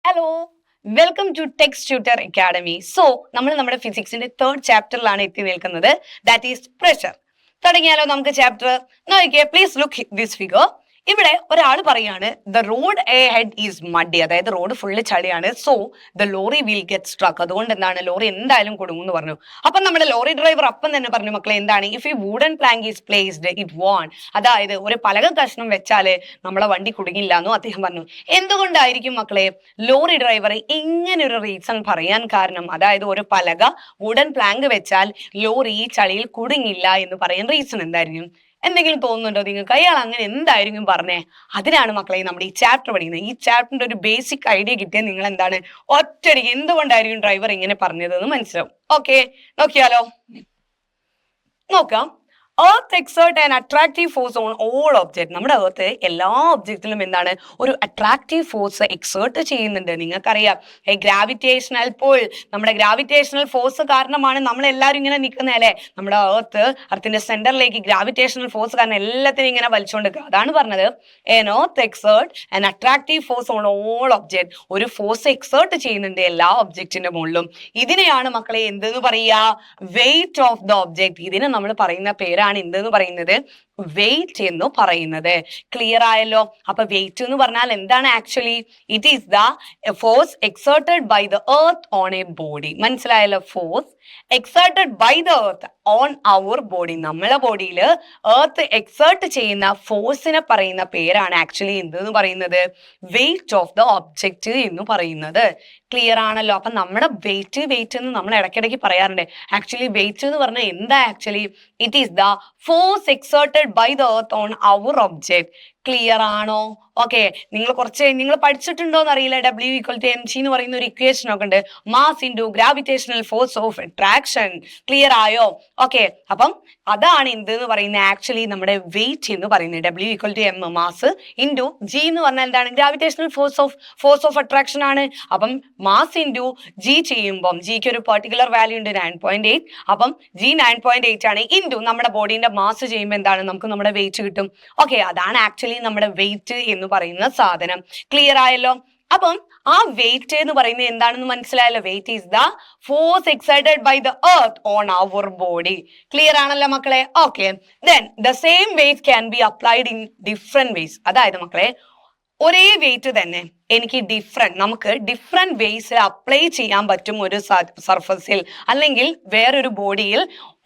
Hello, welcome to text tutor academy. So നമ്മൾ നമ്മുടെ ഫിസിക്സിന്റെ തേർഡ് ചാപ്റ്ററിലാണ് എത്തി നിൽക്കുന്നത്. That is pressure. തുടങ്ങിയാലോ നമുക്ക് ചാപ്റ്റർ. നോക്കിയേ, പ്ലീസ് ലുക്ക് ദിസ് ഫിഗർ. ഇവിടെ ഒരാൾ പറയാണ് the road ahead is muddy, അതായത് റോഡ് ഫുള്ള് ചളിയാണ്. So the lorry will get struck. അതുകൊണ്ട് എന്താണ്, ലോറി എന്തായാലും കൊടുങ്ങും എന്ന് പറഞ്ഞു. അപ്പൊ നമ്മുടെ ലോറി ഡ്രൈവർ അപ്പം തന്നെ പറഞ്ഞു, മക്കളെ എന്താണ്, ഇഫ് ഈ wooden plank is placed it won, അതായത് ഒരു പലക കഷ്ണം വെച്ചാല് നമ്മളെ വണ്ടി കുടുങ്ങില്ല എന്നും അദ്ദേഹം പറഞ്ഞു. എന്തുകൊണ്ടായിരിക്കും മക്കളെ ലോറി ഡ്രൈവർ ഇങ്ങനെ ഒരു റീസൺ പറയാൻ കാരണം? അതായത് ഒരു പലക വുഡൻ പ്ലാങ്ക് വെച്ചാൽ ലോറി ഈ ചളിയിൽ കുടുങ്ങില്ല എന്ന് പറയാൻ റീസൺ എന്തായിരിക്കും? എന്തെങ്കിലും തോന്നുന്നുണ്ടോ നിങ്ങൾക്ക്? അയാൾ അങ്ങനെ എന്തായിരിക്കും പറഞ്ഞേ? അതിനാണ് മക്കളെ നമ്മുടെ ഈ ചാപ്റ്റർ പഠിക്കുന്നത്. ഈ ചാപ്റ്ററിന്റെ ഒരു ബേസിക് ഐഡിയ കിട്ടിയാൽ നിങ്ങൾ എന്താണ് ഒറ്റയടിക്ക് എന്തുകൊണ്ടായിരിക്കും ഡ്രൈവർ ഇങ്ങനെ പറഞ്ഞതെന്ന് മനസ്സിലാവും. ഓക്കെ, നോക്കിയാലോ. നോക്കാം. Earth exert an attractive force on all objects. നമ്മുടെ earth എല്ലാ ഒബ്ജക്റ്റിലും എന്താണ്, ഒരു അട്രാക്റ്റീവ് ഫോഴ്സ് എക്സേർട്ട് ചെയ്യുന്നുണ്ട്. നിങ്ങൾക്കറിയാം ഗ്രാവിറ്റേഷണൽ പുൾ, നമ്മുടെ ഗ്രാവിറ്റേഷണൽ ഫോഴ്സ് കാരണമാണ് നമ്മൾ എല്ലാവരും ഇങ്ങനെ നിൽക്കുന്നത് അല്ലേ. നമ്മുടെ എർത്തിന്റെ സെന്ററിലേക്ക് ഗ്രാവിറ്റേഷണൽ ഫോഴ്സ് കാരണം എല്ലാത്തിനും ഇങ്ങനെ വലിച്ചുകൊണ്ടിരിക്കുക. അതാണ് പറഞ്ഞത് an earth exert an attractive force on all objects. ഒരു ഫോഴ്സ് എക്സേർട്ട് ചെയ്യുന്നുണ്ട് എല്ലാ ഒബ്ജക്റ്റിന്റെ മുകളിലും. ഇതിനെയാണ് മക്കളെ എന്തെന്ന് പറയുക? Weight of the object. ഇതിനെ നമ്മൾ പറയുന്ന പേരാണ് എന്തെന്ന് പറയുന്നത്? വെയിറ്റ് എന്ന് പറയുന്നത്. ക്ലിയർ ആയല്ലോ? അപ്പൊ വെയിറ്റ് എന്ന് പറഞ്ഞാൽ എന്താണ്? Actually it is the force exerted by the earth on a body. മനസ്സിലായല്ലോ? Force exerted by the earth on our body. നമ്മളെ ബോഡിയിൽ എർത്ത് എക്സേർട്ട് ചെയ്യുന്ന ഫോഴ്സിനെ പറയുന്ന പേരാണ് ആക്ച്വലി എന്തെന്ന് പറയുന്നത്? വെയിറ്റ് ഓഫ് ദ ഒബ്ജക്റ്റ് എന്ന് പറയുന്നത്. ക്ലിയർ ആണല്ലോ? അപ്പൊ നമ്മുടെ വെയിറ്റ് എന്ന് നമ്മൾ ഇടയ്ക്കിടയ്ക്ക് പറയാറുണ്ട്. ആക്ച്വലി വെയിറ്റ് എന്ന് പറഞ്ഞാൽ എന്താ? Actually it is the force exerted by the earth on our object. Clear ആണോ? ഓക്കെ, നിങ്ങൾ പഠിച്ചിട്ടുണ്ടോ എന്ന് അറിയില്ല. W=mc എന്ന് പറയുന്ന ഒരു ഇക്വേഷൻ ഒക്കെ ഉണ്ട്. Mass into gravitational force of attraction. Clear ആയോ? ഓക്കെ, അപ്പം അതാണ് എന്തെന്ന് പറയുന്നത് ആക്ച്വലി നമ്മുടെ വെയിറ്റ് എന്ന് പറയുന്നത്. W=m മാസ് ഇൻറ്റു g എന്ന് പറഞ്ഞാൽ എന്താണ്? ഗ്രാവിറ്റേഷണൽ ഫോഴ്സ് ഓഫ് അട്രാക്ഷൻ ആണ്. അപ്പം മാസ് ഇൻറ്റു g ചെയ്യുമ്പം ജിക്ക് ഒരു പെർട്ടിക്കുലർ വാല്യൂ ഉണ്ട് 9.8. അപ്പം g 9.8 ആണ്. ഇൻറ്റു നമ്മുടെ ബോഡീന്റെ മാസ് ചെയ്യുമ്പോൾ എന്താണ്, നമുക്ക് നമ്മുടെ വെയിറ്റ് കിട്ടും. ഓക്കെ, അതാണ് ആക്ച്വലി നമ്മുടെ വെയിറ്റ് എന്ന് പറയുന്ന സാധനം. ക്ലിയർ ആയല്ലോ? അപ്പം ആ വെയിറ്റ് എന്ന് പറയുന്നത് എന്താണെന്ന് മനസ്സിലായല്ലോ? Weight is the force excited by the earth on our body. Clear ആണല്ലോ മക്കളെ? Okay, then the same weight can be applied in different ways. അതായത് മക്കളെ ഒരേ വെയിറ്റ് തന്നെ നമുക്ക് ഡിഫറെന്റ് വേസിൽ അപ്ലൈ ചെയ്യാൻ പറ്റും ഒരു സർഫസിൽ അല്ലെങ്കിൽ വേറൊരു ബോഡിയിൽ.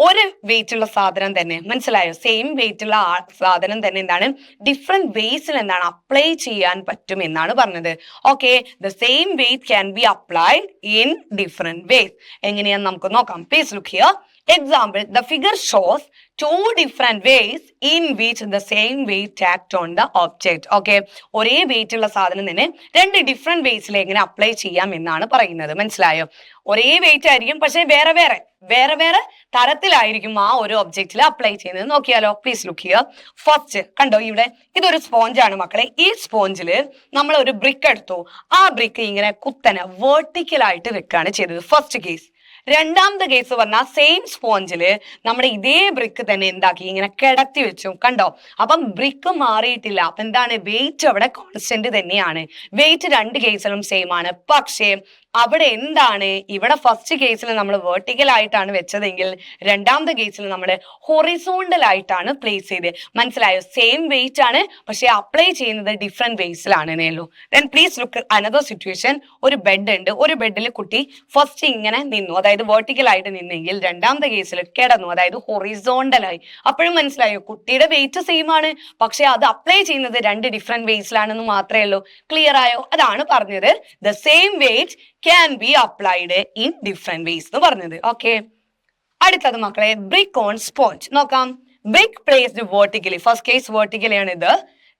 ഒരു വെയിറ്റ് ഉള്ള സാധനം തന്നെ, മനസ്സിലായോ? സെയിം വെയിറ്റ് ഉള്ള സാധനം തന്നെ എന്താണ്, ഡിഫറെന്റ് വേസിൽ എന്താണ് അപ്ലൈ ചെയ്യാൻ പറ്റും എന്നാണ് പറഞ്ഞത്. Okay, the same weight can be applied in different vase. എങ്ങനെയാന്ന് നമുക്ക് നോക്കാം. Please look here. Example, the figure shows two different ways in which the same weight act on the object. Okay, ഒരേ wait ഉള്ള സാധനം തന്നെ രണ്ട് different വേസിൽ എങ്ങനെ apply ചെയ്യാം എന്നാണ് പറയുന്നത്. മനസ്സിലായോ? ഒരേ വെയിറ്റ് ആയിരിക്കും, പക്ഷെ വേറെ വേറെ തരത്തിലായിരിക്കും ആ ഒരു ഒബ്ജക്റ്റിൽ അപ്ലൈ ചെയ്യുന്നത്. നോക്കിയാലോ? Please look here. ഫസ്റ്റ് കണ്ടോ, ഇവിടെ ഇതൊരു സ്പോഞ്ചാണ് മക്കളെ. ഈ സ്പോഞ്ചിൽ നമ്മൾ ഒരു ബ്രിക്ക് എടുത്തു. ആ ബ്രിക്ക് ഇങ്ങനെ കുത്തനെ വെർട്ടിക്കലായിട്ട് വെക്കാണ് ചെയ്തത്. First case. രണ്ടാമത്തെ കേസ് പറഞ്ഞാൽ സെയിം സ്പോഞ്ചില് നമ്മുടെ ഇതേ ബ്രിക്ക് തന്നെ എന്താക്കി ഇങ്ങനെ കിടത്തി വെച്ചു. കണ്ടോ? അപ്പം ബ്രിക്ക് മാറിയിട്ടില്ല. അപ്പൊ എന്താണ്, വെയിറ്റ് അവിടെ കോൺസ്റ്റന്റ് തന്നെയാണ്. വെയിറ്റ് രണ്ട് കേസിലും സെയിം ആണ്. പക്ഷേ അവിടെ എന്താണ്, ഇവിടെ ഫസ്റ്റ് കേസിൽ നമ്മൾ വെർട്ടിക്കൽ ആയിട്ടാണ് വെച്ചതെങ്കിൽ രണ്ടാമത്തെ കേസിൽ നമ്മൾ ഹൊറിസോണ്ടൽ ആയിട്ടാണ് പ്ലേസ് ചെയ്തത്. മനസ്സിലായോ? സെയിം വെയിറ്റ് ആണ്, പക്ഷെ അപ്ലൈ ചെയ്യുന്നത് ഡിഫറെന്റ് വേസിലാണെന്നേ ഉള്ളൂ. Then please look another situation. ഒരു ബെഡ് ഉണ്ട്. ഒരു ബെഡിൽ കുട്ടി ഫസ്റ്റ് ഇങ്ങനെ നിന്നു, അതായത് വെർട്ടിക്കൽ ആയിട്ട് നിന്നെങ്കിൽ രണ്ടാമത്തെ കേസിൽ കിടന്നു, അതായത് ഹൊറിസോണ്ടലായി. അപ്പോഴും മനസ്സിലായോ? കുട്ടിയുടെ വെയിറ്റ് സെയിം ആണ്, പക്ഷെ അത് അപ്ലൈ ചെയ്യുന്നത് രണ്ട് ഡിഫറെന്റ് വേസിലാണെന്ന് മാത്രമേ ഉള്ളൂ. ക്ലിയർ ആയോ? അതാണ് പറഞ്ഞത് the same wait can be applied in different ways എന്ന് പറഞ്ഞത്. ഓക്കെ, അടുത്തത് മക്കളെ ബ്രിക്ക് ഓൺ സ്പോഞ്ച് നോക്കാം. Brick placed vertically. First case vertically ആണ് ഇത്,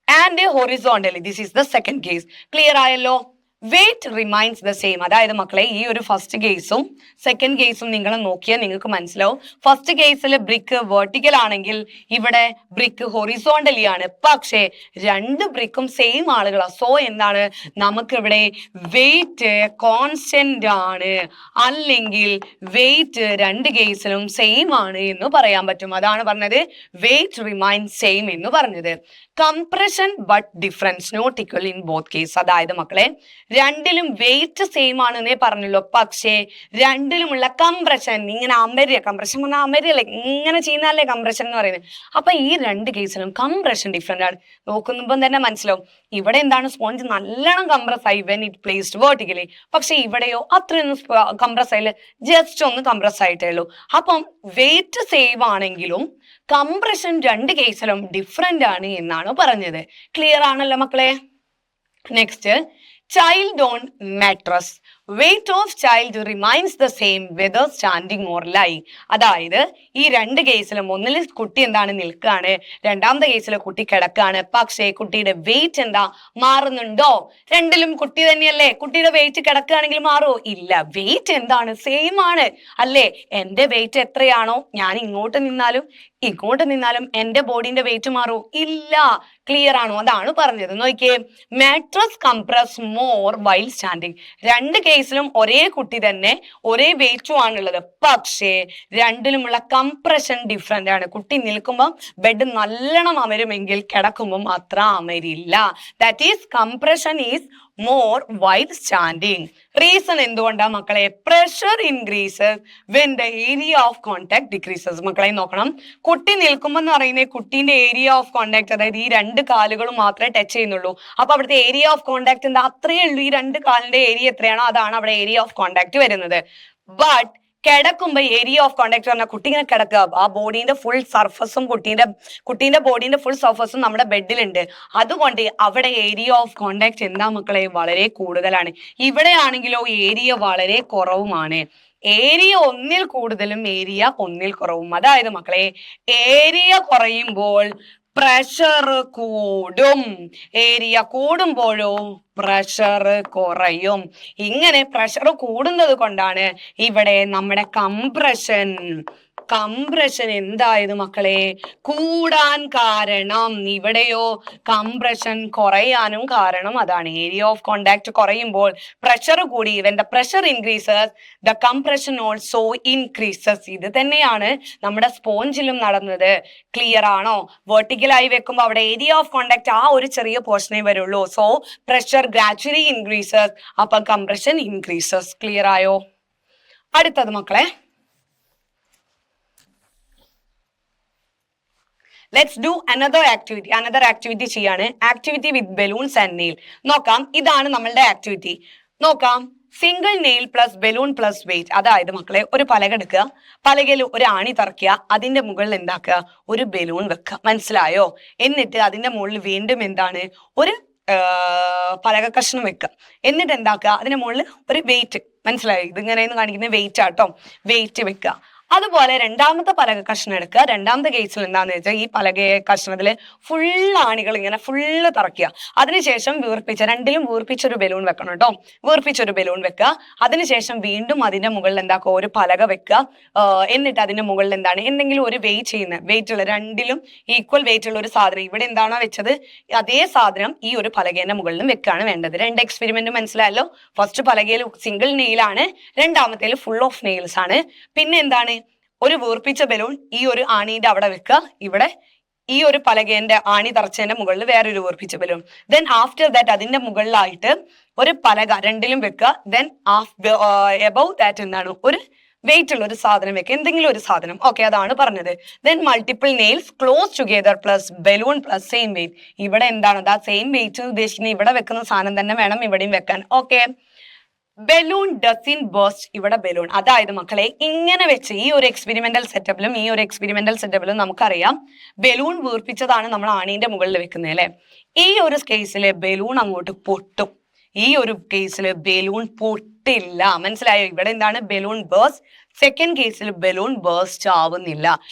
and horizontally this is the second case. Clear ആയല്ലോ? Weight remains the same. അതായത് മക്കളെ ഈ ഒരു ഫസ്റ്റ് കേസും സെക്കൻഡ് കേസും നിങ്ങൾ നോക്കിയാൽ നിങ്ങൾക്ക് മനസ്സിലാവും. ഫസ്റ്റ് കേസിൽ ബ്രിക്ക് വെർട്ടിക്കൽ ആണെങ്കിൽ ഇവിടെ ബ്രിക്ക് ഹൊറിസോണ്ടലി ആണ്. പക്ഷേ രണ്ട് ബ്രിക്കും സെയിം ആളുകളാണ്. സോ എന്താണ്, നമുക്കിവിടെ വെയിറ്റ് കോൺസ്റ്റന്റ് ആണ്, അല്ലെങ്കിൽ വെയിറ്റ് രണ്ട് കേസിലും സെയിം ആണ് എന്ന് പറയാൻ പറ്റും. അതാണ് പറഞ്ഞത് വെയിറ്റ് റിമൈൻസ് സെയിം എന്ന് പറഞ്ഞത്. Compression but difference not equal in both case. അതായത് മക്കളെ രണ്ടിലും വെയിറ്റ് സെയിം ആണെന്നേ പറഞ്ഞുള്ളൂ. പക്ഷേ രണ്ടിലുമുള്ള കംപ്രഷൻ, ഇങ്ങനെ അമര്യ, കംപ്രഷൻ പറഞ്ഞാൽ അമര്യല്ലേ, ഇങ്ങനെ ചെയ്യുന്നതല്ലേ കംപ്രഷൻ എന്ന് പറയുന്നത്. അപ്പൊ ഈ രണ്ട് കേസിലും കംപ്രഷൻ ഡിഫറെന്റ് ആണ്. നോക്കുമ്പോൾ തന്നെ മനസ്സിലാവും. ഇവിടെ എന്താണ്, സ്പോഞ്ച് നല്ലോണം കംപ്രസ് ആയി വെൻ ഇറ്റ് പ്ലേസ്ഡ് വെർട്ടിക്കലി. പക്ഷെ ഇവിടെയോ അത്രയൊന്നും കംപ്രസ് ആയില്ല, ജസ്റ്റ് ഒന്ന് കംപ്രസ് ആയിട്ടേ ഉള്ളൂ. അപ്പം വെയിറ്റ് സേവ് ആണെങ്കിലും കംപ്രഷൻ രണ്ട് കേസിലും ഡിഫറെന്റ് ആണ് എന്നാണ് പറഞ്ഞത്. ക്ലിയർ ആണല്ലോ മക്കളെ? Next, child on mattress. Weight of child remains the same whether standing or lying. അതായത് ഈ രണ്ട് കേസിലും ഒന്നിൽ കുട്ടി എന്താണ്, നിൽക്കാണ്, രണ്ടാമത്തെ കേസിൽ കുട്ടി കിടക്കാണ്. പക്ഷേ കുട്ടിയുടെ വെയിറ്റ് എന്താ, മാറുന്നുണ്ടോ? രണ്ടിലും കുട്ടി തന്നെയല്ലേ. കുട്ടിയുടെ വെയിറ്റ് കിടക്കുകയാണെങ്കിൽ മാറുമോ? ഇല്ല, വെയിറ്റ് എന്താണ്, സെയിം ആണ് അല്ലേ. എന്റെ വെയിറ്റ് എത്രയാണോ, ഞാൻ ഇങ്ങോട്ട് നിന്നാലും എന്റെ ബോഡിന്റെ വെയിറ്റ് മാറൂ? ഇല്ല. ക്ലിയർ ആണോ? അതാണ് പറഞ്ഞത്. നോക്കിയേ, mattress compress more while standing. രണ്ട് കേസിലും ഒരേ കുട്ടി തന്നെ, ഒരേ വെയിറ്റും ആണുള്ളത്. പക്ഷേ രണ്ടിലുമുള്ള കംപ്രഷൻ ഡിഫറെന്റ് ആണ്. കുട്ടി നിൽക്കുമ്പോൾ ബെഡ് നല്ലോണം അമരുമെങ്കിൽ കിടക്കുമ്പോൾ അത്ര അമരില്ല. That is compression is more while standing. Reason എന്തുകൊണ്ടാ മക്കളെ? pressure increases when the area of contact decreases. മക്കളെ നോക്കണം, കുട്ടി നിൽക്കുമ്പോൾ എന്ന് പറയുന്നത് കുട്ടീന്റെ ഏരിയ ഓഫ് കോണ്ടാക്ട്, അതായത് ഈ രണ്ട് കാലുകളും മാത്രമേ ടച്ച് ചെയ്യുന്നുള്ളൂ. അപ്പൊ അവിടുത്തെ ഏരിയ ഓഫ് കോണ്ടാക്ട് എന്താ, അത്രയേ ഉള്ളൂ. ഈ രണ്ട് കാലിന്റെ ഏരിയ എത്രയാണോ അതാണ് അവിടെ ഏരിയ ഓഫ് കോണ്ടാക്ട് വരുന്നത്. ബട്ട് കിടക്കുമ്പോ ഏരിയ ഓഫ് കോണ്ടാക്ട് പറഞ്ഞാൽ കുട്ടി ഇങ്ങനെ കിടക്കുക, ആ ബോഡീന്റെ ഫുൾ സർഫസും കുട്ടീന്റെ ബോഡീന്റെ ഫുൾ സർഫസും നമ്മുടെ ബെഡിലുണ്ട്. അതുകൊണ്ട് അവിടെ ഏരിയ ഓഫ് കോണ്ടാക്ട് എന്താ മക്കളെ, വളരെ കൂടുതലാണ്. ഇവിടെ ആണെങ്കിലോ ഏരിയ വളരെ കുറവുമാണ്. ഏരിയ ഒന്നിൽ കൂടുതലും ഏരിയ ഒന്നിൽ കുറവും. അതായത് മക്കളെ, ഏരിയ കുറയുമ്പോൾ പ്രഷർ കൂടും, ഏരിയ കൂടുമ്പോഴോ പ്രഷർ കുറയും. ഇങ്ങനെ പ്രഷർ കൂടുന്നത് കൊണ്ടാണ് ഇവിടെ നമ്മുടെ കംപ്രഷൻ എന്തായത് മക്കളെ, കൂടാൻ കാരണം. ഇവിടെയോ കംപ്രഷൻ കുറയാനും കാരണം അതാണ്. ഏരിയ ഓഫ് കോണ്ടാക്ട് കുറയുമ്പോൾ പ്രഷർ കൂടി. when the pressure increases the compression also increases. ഇത് തന്നെയാണ് നമ്മുടെ സ്പോഞ്ചിലും നടന്നത്. ക്ലിയർ ആണോ? വെർട്ടിക്കലായി വെക്കുമ്പോൾ അവിടെ ഏരിയ ഓഫ് കോണ്ടാക്ട് ആ ഒരു ചെറിയ പോർഷനേ വരുള്ളൂ. സോ പ്രഷർ ഗ്രാജുവലി ഇൻക്രീസസ്, അപ്പം കംപ്രഷൻ ഇൻക്രീസസ്. ക്ലിയർ ആയോ? അടുത്തത് മക്കളെ, let's do another activity ചെയ്യാണ്. Activity with balloons and nail. നോക്കാം, ഇതാണ് നമ്മളുടെ ആക്ടിവിറ്റി. നോക്കാം, single nail plus balloon plus wait. അതായത് മക്കളെ, ഒരു പലക എടുക്കുക, പലകയിൽ ഒരു ആണി തറക്കുക, അതിന്റെ മുകളിൽ എന്താക്കുക, ഒരു ബലൂൺ വെക്കുക. മനസ്സിലായോ? എന്നിട്ട് അതിന്റെ മുകളിൽ വീണ്ടും എന്താണ്, ഒരു പലക കഷ്ണം വെക്കുക. എന്നിട്ട് എന്താക്കുക, അതിന്റെ മുകളിൽ ഒരു വെയിറ്റ്, മനസ്സിലായോ? ഇതിങ്ങനെയെന്ന് കാണിക്കുന്ന വെയിറ്റ് ആട്ടോ, വെയിറ്റ് വെക്കുക. അതുപോലെ രണ്ടാമത്തെ പലക കഷ്ണം എടുക്കുക. രണ്ടാമത്തെ കേസിൽ എന്താന്ന് വെച്ചാൽ ഈ പലക കഷ്ണത്തില് ഫുള്ള് ആണികൾ ഇങ്ങനെ ഫുള്ള് തറയ്ക്കുക. അതിനുശേഷം രണ്ടിലും വീർപ്പിച്ചൊരു ബലൂൺ വെക്കണം കേട്ടോ, വീർപ്പിച്ചൊരു ബലൂൺ വെക്കുക. അതിനുശേഷം വീണ്ടും അതിന്റെ മുകളിൽ എന്താക്കുക, ഒരു പലക വെക്കുക. എന്നിട്ട് അതിന്റെ മുകളിൽ എന്താണ്, എന്തെങ്കിലും ഒരു വെയിറ്റ് ഉള്ള, രണ്ടിലും ഈക്വൽ വെയിറ്റ് ഉള്ള ഒരു സാധനം, ഇവിടെ എന്താണോ വെച്ചത് അതേ സാധനം ഈ ഒരു പലകേന്റെ മുകളിലും വെക്കുകയാണ് വേണ്ടത്. രണ്ട് എക്സ്പെരിമെന്റ് മനസ്സിലായല്ലോ. ഫസ്റ്റ് പലകയിൽ സിംഗിൾ നെയിലാണ്, രണ്ടാമത്തേൽ ഫുൾ ഓഫ് നെയിൽസ് ആണ്. പിന്നെ എന്താണ്, ഒരു വീർപ്പിച്ച ബലൂൺ ഈ ഒരു ആണീന്റെ അവിടെ വെക്കുക, ഇവിടെ ഈ ഒരു പലകേന്റെ ആണി തറച്ചതിന്റെ മുകളിൽ വേറൊരു വീർപ്പിച്ച ബലൂൺ. ദെൻ ആഫ്റ്റർ ദാറ്റ് അതിന്റെ മുകളിലായിട്ട് ഒരു പലക രണ്ടിലും വെക്കുക. ദെൻ എബവ് ദാറ്റ് എന്താണ്, ഒരു വെയിറ്റ് ഉള്ള ഒരു സാധനം വെക്കുക, എന്തെങ്കിലും ഒരു സാധനം. ഓക്കെ, അതാണ് പറഞ്ഞത്. Then multiple nails close together plus balloon plus same wait. ഇവിടെ എന്താണ്, ആ സെയിം വെയിറ്റ് ഉദ്ദേശിക്കുന്നത് ഇവിടെ വെക്കുന്ന സാധനം തന്നെ വേണം ഇവിടെയും വെക്കാൻ. Okay, balloon doesn't burst. ഇവിടെ ബലൂൺ, അതായത് മക്കളെ ഇങ്ങനെ വെച്ച് ഈ ഒരു എക്സ്പെരിമെന്റൽ സെറ്റപ്പിലും നമുക്കറിയാം ബലൂൺ വീർപ്പിച്ചതാണ് നമ്മൾ ആണീന്റെ മുകളിൽ വെക്കുന്നത് അല്ലെ. ഈ ഒരു കേസില് ബലൂൺ അങ്ങോട്ട് പൊട്ടും, ഈ ഒരു കേസിൽ ബലൂൺ പൊട്ടില്ല. മനസ്സിലായോ? ഇവിടെ എന്താണ്, ബലൂൺ ബേസ്റ്റ്. സെക്കൻഡ് കേസിൽ ബലൂൺ ബേസ്റ്റ് ആവുന്നില്ല.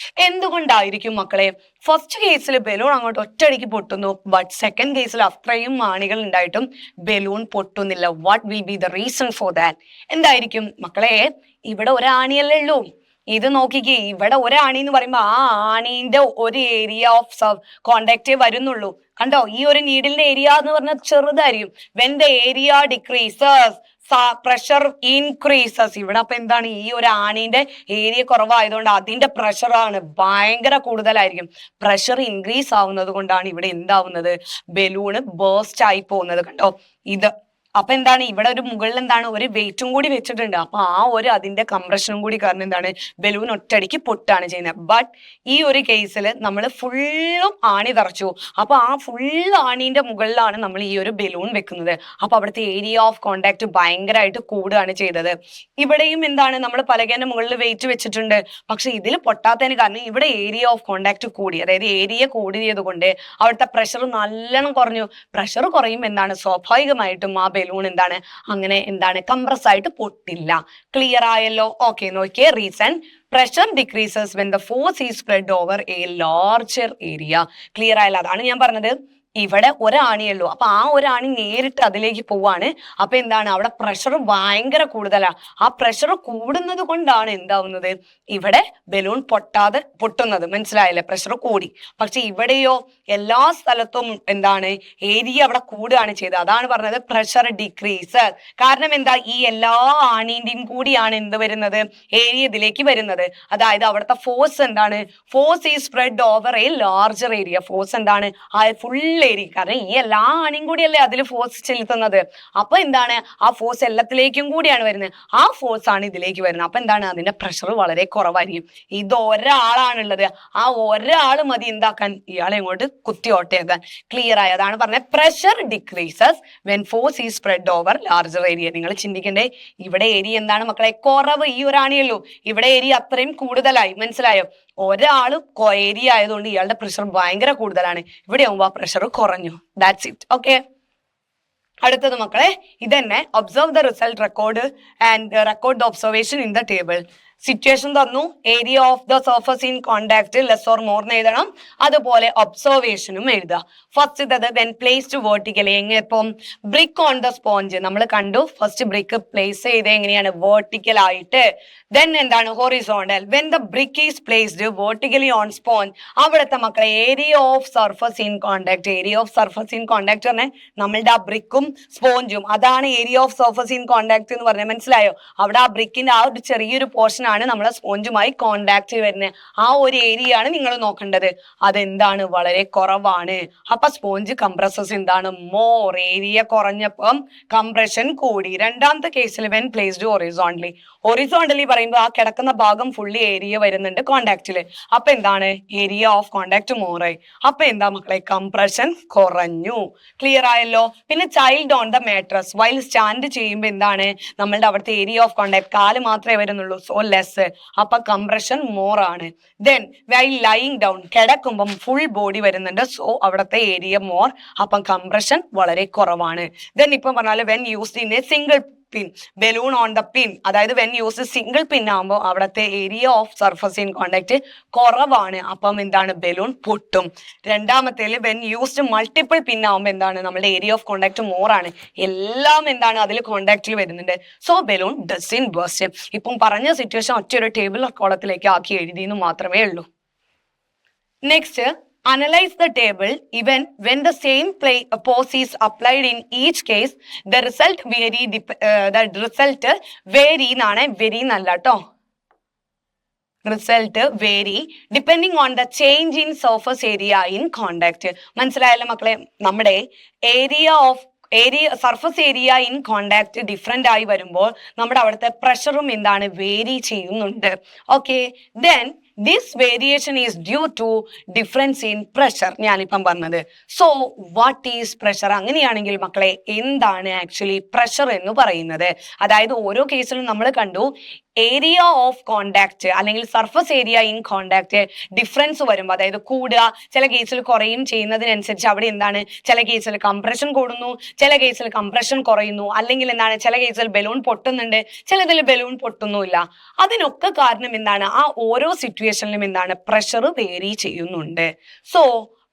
എന്തുകൊണ്ടായിരിക്കും മക്കളെ? ഫസ്റ്റ് കേസിൽ ബലൂൺ അങ്ങോട്ട് ഒറ്റയടിക്ക് പൊട്ടുന്നു, ബട്ട് സെക്കൻഡ് കേസിൽ അത്രയും ആണികൾ ഉണ്ടായിട്ടും ബലൂൺ പൊട്ടുന്നില്ല. What will be the reason for that? എന്തായിരിക്കും മക്കളെ? ഇവിടെ ഒരാണിയല്ലേ ഉള്ളൂ. ഇത് നോക്കിക്കേ, ഇവിടെ ഒരാണി എന്ന് പറയുമ്പോ ആ ആണീന്റെ ഒരു ഏരിയ ഓഫ് കോണ്ടാക്റ്റേ വരുന്നുള്ളൂ. കണ്ടോ, ഈ ഒരു നീഡിലിന്റെ ഏരിയ എന്ന് പറഞ്ഞാൽ ചെറുതായിരിക്കും. When the area decreases pressure increases. ഇവിടെ അപ്പൊ എന്താണ്, ഈ ഒരു ആണീന്റെ ഏരിയ കുറവായതുകൊണ്ട് അതിന്റെ പ്രഷറാണ് ഭയങ്കര കൂടുതലായിരിക്കും. പ്രഷർ ഇൻക്രീസ് ആവുന്നത് കൊണ്ടാണ് ഇവിടെ എന്താവുന്നത്, ബലൂണ് ബേസ്റ്റ് ആയി പോകുന്നത്. കണ്ടോ, ഇത് അപ്പൊ എന്താണ് ഇവിടെ ഒരു മുകളിൽ എന്താണ് ഒരു വെയിറ്റും കൂടി വെച്ചിട്ടുണ്ട്. അപ്പൊ ആ ഒരു അതിന്റെ കംപ്രഷനും കൂടി കാരണം എന്താണ് ബലൂൺ ഒറ്റയടിക്ക് പൊട്ടാണ് ചെയ്യുന്നത്. ബട്ട് ഈ ഒരു കേസിൽ നമ്മൾ ഫുള്ളും ആണി തറച്ചു. അപ്പൊ ആ ഫുൾ ആണീന്റെ മുകളിലാണ് നമ്മൾ ഈ ഒരു ബലൂൺ വെക്കുന്നത്. അപ്പൊ അവിടുത്തെ ഏരിയ ഓഫ് കോണ്ടാക്ട് ഭയങ്കരമായിട്ട് കൂടുകയാണ് ചെയ്തത്. ഇവിടെയും എന്താണ് നമ്മൾ പലകേന്റെ മുകളിൽ വെയിറ്റ് വെച്ചിട്ടുണ്ട്. പക്ഷെ ഇതിൽ പൊട്ടാത്തതിന് കാരണം ഇവിടെ ഏരിയ ഓഫ് കോണ്ടാക്ട് കൂടി, അതായത് ഏരിയ കൂടിയത് കൊണ്ട് അവിടുത്തെ പ്രഷർ നല്ലോണം കുറഞ്ഞു. പ്രഷർ കുറയും എന്താണ് സ്വാഭാവികമായിട്ടും ആ ബലൂൺ എന്താണ് അങ്ങനെ എന്താണ് കംപ്രസ് ആയിട്ട് പൊട്ടില്ല. ക്ലിയർ ആയല്ലോ? ഓക്കെ, നോക്കിയേ. Reason pressure decreases when the force is spread over a larger area. Clear ആയല്ലോ? അതാണ് ഞാൻ പറഞ്ഞത്. ഇവിടെ ഒരാണിയുള്ളൂ. അപ്പൊ ആ ഒരാണി നേരിട്ട് അതിലേക്ക് പോവാണ്. അപ്പൊ എന്താണ് അവിടെ പ്രഷർ ഭയങ്കര കൂടുതലാണ്. ആ പ്രഷർ കൂടുന്നത് കൊണ്ടാണ് എന്താവുന്നത് ഇവിടെ ബലൂൺ പൊട്ടുന്നത്. മനസ്സിലായല്ലേ? പ്രഷർ കൂടി. പക്ഷെ ഇവിടെയോ എല്ലാ സ്ഥലത്തും എന്താണ് ഏരിയ അവിടെ കൂടുകയാണ് ചെയ്തത്. അതാണ് പറഞ്ഞത് പ്രഷർ ഡിക്രീസ്. കാരണം എന്താ ഈ എല്ലാ ആണീന്റെയും കൂടിയാണ് എന്ത് വരുന്നത് ഏരിയ ഇതിലേക്ക് വരുന്നത്. അതായത് അവിടുത്തെ ഫോഴ്സ് എന്താണ് ഫോഴ്സ് ഈ spread over a larger area. Force എന്താണ് ആ ഫുൾ ഏരിയ. കാരണം ഈ എല്ലാ ആണിയും കൂടിയല്ലേ അതിൽ ഫോഴ്സ് ചെലുത്തുന്നത്. അപ്പൊ എന്താണ് ആ ഫോഴ്സ് എല്ലാത്തിലേക്കും കൂടിയാണ് വരുന്നത്. ആ ഫോഴ്സ് ആണ് ഇതിലേക്ക് വരുന്നത്. അപ്പൊ എന്താണ് അതിന്റെ പ്രഷർ വളരെ കുറവായിരിക്കും. ഇത് ഒരാളാണുള്ളത്. ആ ഒരാൾ മതി എന്താക്കാൻ ഇയാളെ ഇങ്ങോട്ട് കുത്തി ഓട്ടയാക്കാൻ. ക്ലിയർ ആയി? അതാണ് പറഞ്ഞത് പ്രഷർ ഡിക്രീസസ് വെൻ ഫോഴ്സ് ഈ സ്പ്രെഡ് ഓവർ ലാർജർ ഏരിയ. നിങ്ങൾ ചിന്തിക്കണ്ടേ ഇവിടെ ഏരിയ എന്താണ് മക്കളെ കുറവ്. ഈ ഒരാണിയല്ലോ. ഇവിടെ ഏരിയ അത്രയും കൂടുതലായി. മനസ്സിലായോ? ഒരാള് ഏരിയ ആയതുകൊണ്ട് ഇയാളുടെ പ്രഷർ ഭയങ്കര കൂടുതലാണ്. ഇവിടെ ആവുമ്പോ ആ പ്രഷർ കുറഞ്ഞു. That's it. ഓക്കെ, അടുത്തത് മക്കളെ ഇതന്നെ. Observe the result record and record the observation in the table. Situation തന്നു. Area of the surface in contact less or more എന്ന് എഴുതണം. അതുപോലെ ഒബ്സർവേഷനും എഴുതുക. ഫസ്റ്റ് ഇതത് വെൻ പ്ലേസ്ഡ് വേർട്ടിക്കലി. എപ്പം ബ്രിക്ക് ഓൺ ദ സ്പോഞ്ച് നമ്മൾ കണ്ടു. ഫസ്റ്റ് ബ്രിക്ക് പ്ലേസ് ചെയ്ത് എങ്ങനെയാണ് വേർട്ടിക്കൽ ആയിട്ട്. ദെൻ എന്താണ് horizontal. When the brick is placed vertically on sponge. അവിടുത്തെ മക്കളെ area of surface in contact. Area of surface in contact പറഞ്ഞാൽ നമ്മളുടെ ആ ബ്രിക്കും സ്പോഞ്ചും അതാണ് area of surface in contact എന്ന് പറഞ്ഞാൽ. മനസ്സിലായോ? അവിടെ ആ ബ്രിക്കിന്റെ ആ ഒരു ചെറിയൊരു പോർഷൻ ആണ് നമ്മളെ സ്പോഞ്ചുമായി കോണ്ടാക്ട് വരുന്നത്. ആ ഒരു ഏരിയ ആണ് നിങ്ങൾ നോക്കേണ്ടത്. അതെന്താണ് വളരെ കുറവാണ്. അപ്പൊ സ്പോഞ്ച് കംപ്രസസ് എന്താണ് മോർ. ഏരിയ കുറഞ്ഞപ്പം കംപ്രഷൻ കൂടി. രണ്ടാമത്തെ കേസിൽ വെൻ പ്ലേസ്ഡ് ഹൊറിസോണ്ടലി. ഹൊറിസോണ്ടലി പറയുമ്പോൾ ആ കിടക്കുന്ന ഭാഗം ഫുള്ളി ഏരിയ വരുന്നുണ്ട് കോണ്ടാക്റ്റില്. അപ്പൊ എന്താണ് ഏരിയ ഓഫ് കോണ്ടാക്ട് മോറായി. അപ്പൊ എന്താ മക്കളെ കംപ്രഷൻ കുറഞ്ഞു. ക്ലിയർ ആയല്ലോ? പിന്നെ child on the mattress while stand ചെയ്യുമ്പോൾ എന്താണ് നമ്മളുടെ അവിടുത്തെ ഏരിയ ഓഫ് കോണ്ടാക്ട് കാല് മാത്രമേ വരുന്നുള്ളൂ. So less. അപ്പൊ കംപ്രഷൻ മോർ ആണ്. ദെൻ വൈൽ ലൈങ് ഡൗൺ കിടക്കുമ്പം ഫുൾ ബോഡി വരുന്നുണ്ട്. സോ അവിടുത്തെ ഏരിയ മോർ. അപ്പം കംപ്രഷൻ വളരെ കുറവാണ്. ദെൻ ഇപ്പം പറഞ്ഞാല് when used in a single pin balloon on the pin. അതായത് വെൻ യൂസ് സിംഗിൾ പിൻ ആകുമ്പോൾ അവിടുത്തെ area of surface in contact കുറവാണ്. അപ്പം എന്താണ് ബലൂൺ പൊട്ടും. രണ്ടാമത്തേല് വെൻ യൂസ്ഡ് മൾട്ടിപ്പിൾ പിൻ ആകുമ്പോൾ എന്താണ് നമ്മുടെ ഏരിയ ഓഫ് കോണ്ടാക്ട് മോർ ആണ്. എല്ലാം എന്താണ് അതിൽ കോണ്ടാക്റ്റിൽ വരുന്നുണ്ട്. So balloon doesn't burst. ഇപ്പം പറഞ്ഞ സിറ്റുവേഷൻ ഒറ്റ ഒരു ടേബിൾ കോളത്തിലേക്ക് ആക്കി എഴുതിയെന്ന് മാത്രമേ ഉള്ളൂ. Next, analyze the table. Even when the same pose is applied in each case, the result vary എന്നാണ്. വെരി എന്നല്ല കേട്ടോ. Result vary depending on the change in surface area in contact. മനസ്സിലായല്ലോ മക്കളെ? നമ്മുടെ surface area in contact different ആയി വരുമ്പോൾ നമ്മുടെ അവിടുത്തെ പ്രഷറും എന്താണ് വേരി ചെയ്യുന്നുണ്ട്. Okay, then this variation is due to difference in pressure. ഞാനിപ്പം പറഞ്ഞത്. So what is pressure? അങ്ങനെയാണെങ്കിൽ മക്കളെ എന്താണ് ആക്ച്വലി പ്രഷർ എന്ന് പറയുന്നത്? അതായത് ഓരോ കേസിലും നമ്മൾ കണ്ടു ഏരിയ ഓഫ് കോണ്ടാക്ട് അല്ലെങ്കിൽ surface area in contact difference വരുമ്പോൾ, അതായത് കൂടുക, ചില കേസിൽ കുറയും ചെയ്യുന്നതിനനുസരിച്ച് അവിടെ എന്താണ് ചില കേസിൽ കംപ്രഷൻ കൂടുന്നു, ചില കേസിൽ കംപ്രഷൻ കുറയുന്നു, അല്ലെങ്കിൽ എന്താണ് ചില കേസിൽ ബലൂൺ പൊട്ടുന്നുണ്ട്, ചിലതിൽ ബലൂൺ പൊട്ടുന്നുമില്ല. അതിനൊക്കെ കാരണം എന്താണ് ആ ഓരോ സിറ്റുവേഷനിലും എന്താണ് പ്രഷർ വേരി ചെയ്യുന്നുണ്ട്. സോ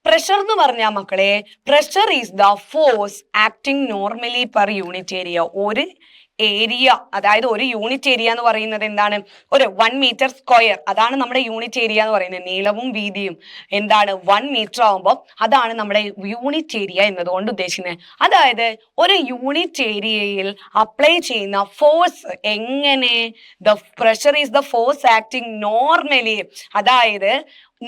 പ്രഷർ എന്ന് പറഞ്ഞാൽ മക്കളെ pressure is the force acting normally per unit area. ഒരു ഏരിയ, അതായത് ഒരു യൂണിറ്റ് ഏരിയ എന്ന് പറയുന്നത് എന്താണ് ഒരു 1 മീറ്റർ സ്ക്വയർ. അതാണ് നമ്മുടെ യൂണിറ്റ് ഏരിയ എന്ന് പറയുന്നത്. നീളവും വീതിയും എന്താണ് 1 മീറ്റർ ആവുമ്പോൾ അതാണ് നമ്മുടെ യൂണിറ്റ് ഏരിയ എന്നതുകൊണ്ട് ഉദ്ദേശിക്കുന്നത്. അതായത് ഒരു യൂണിറ്റ് ഏരിയയിൽ അപ്ലൈ ചെയ്യുന്ന ഫോഴ്സ് എങ്ങനെ the pressure is the force acting normally. അതായത്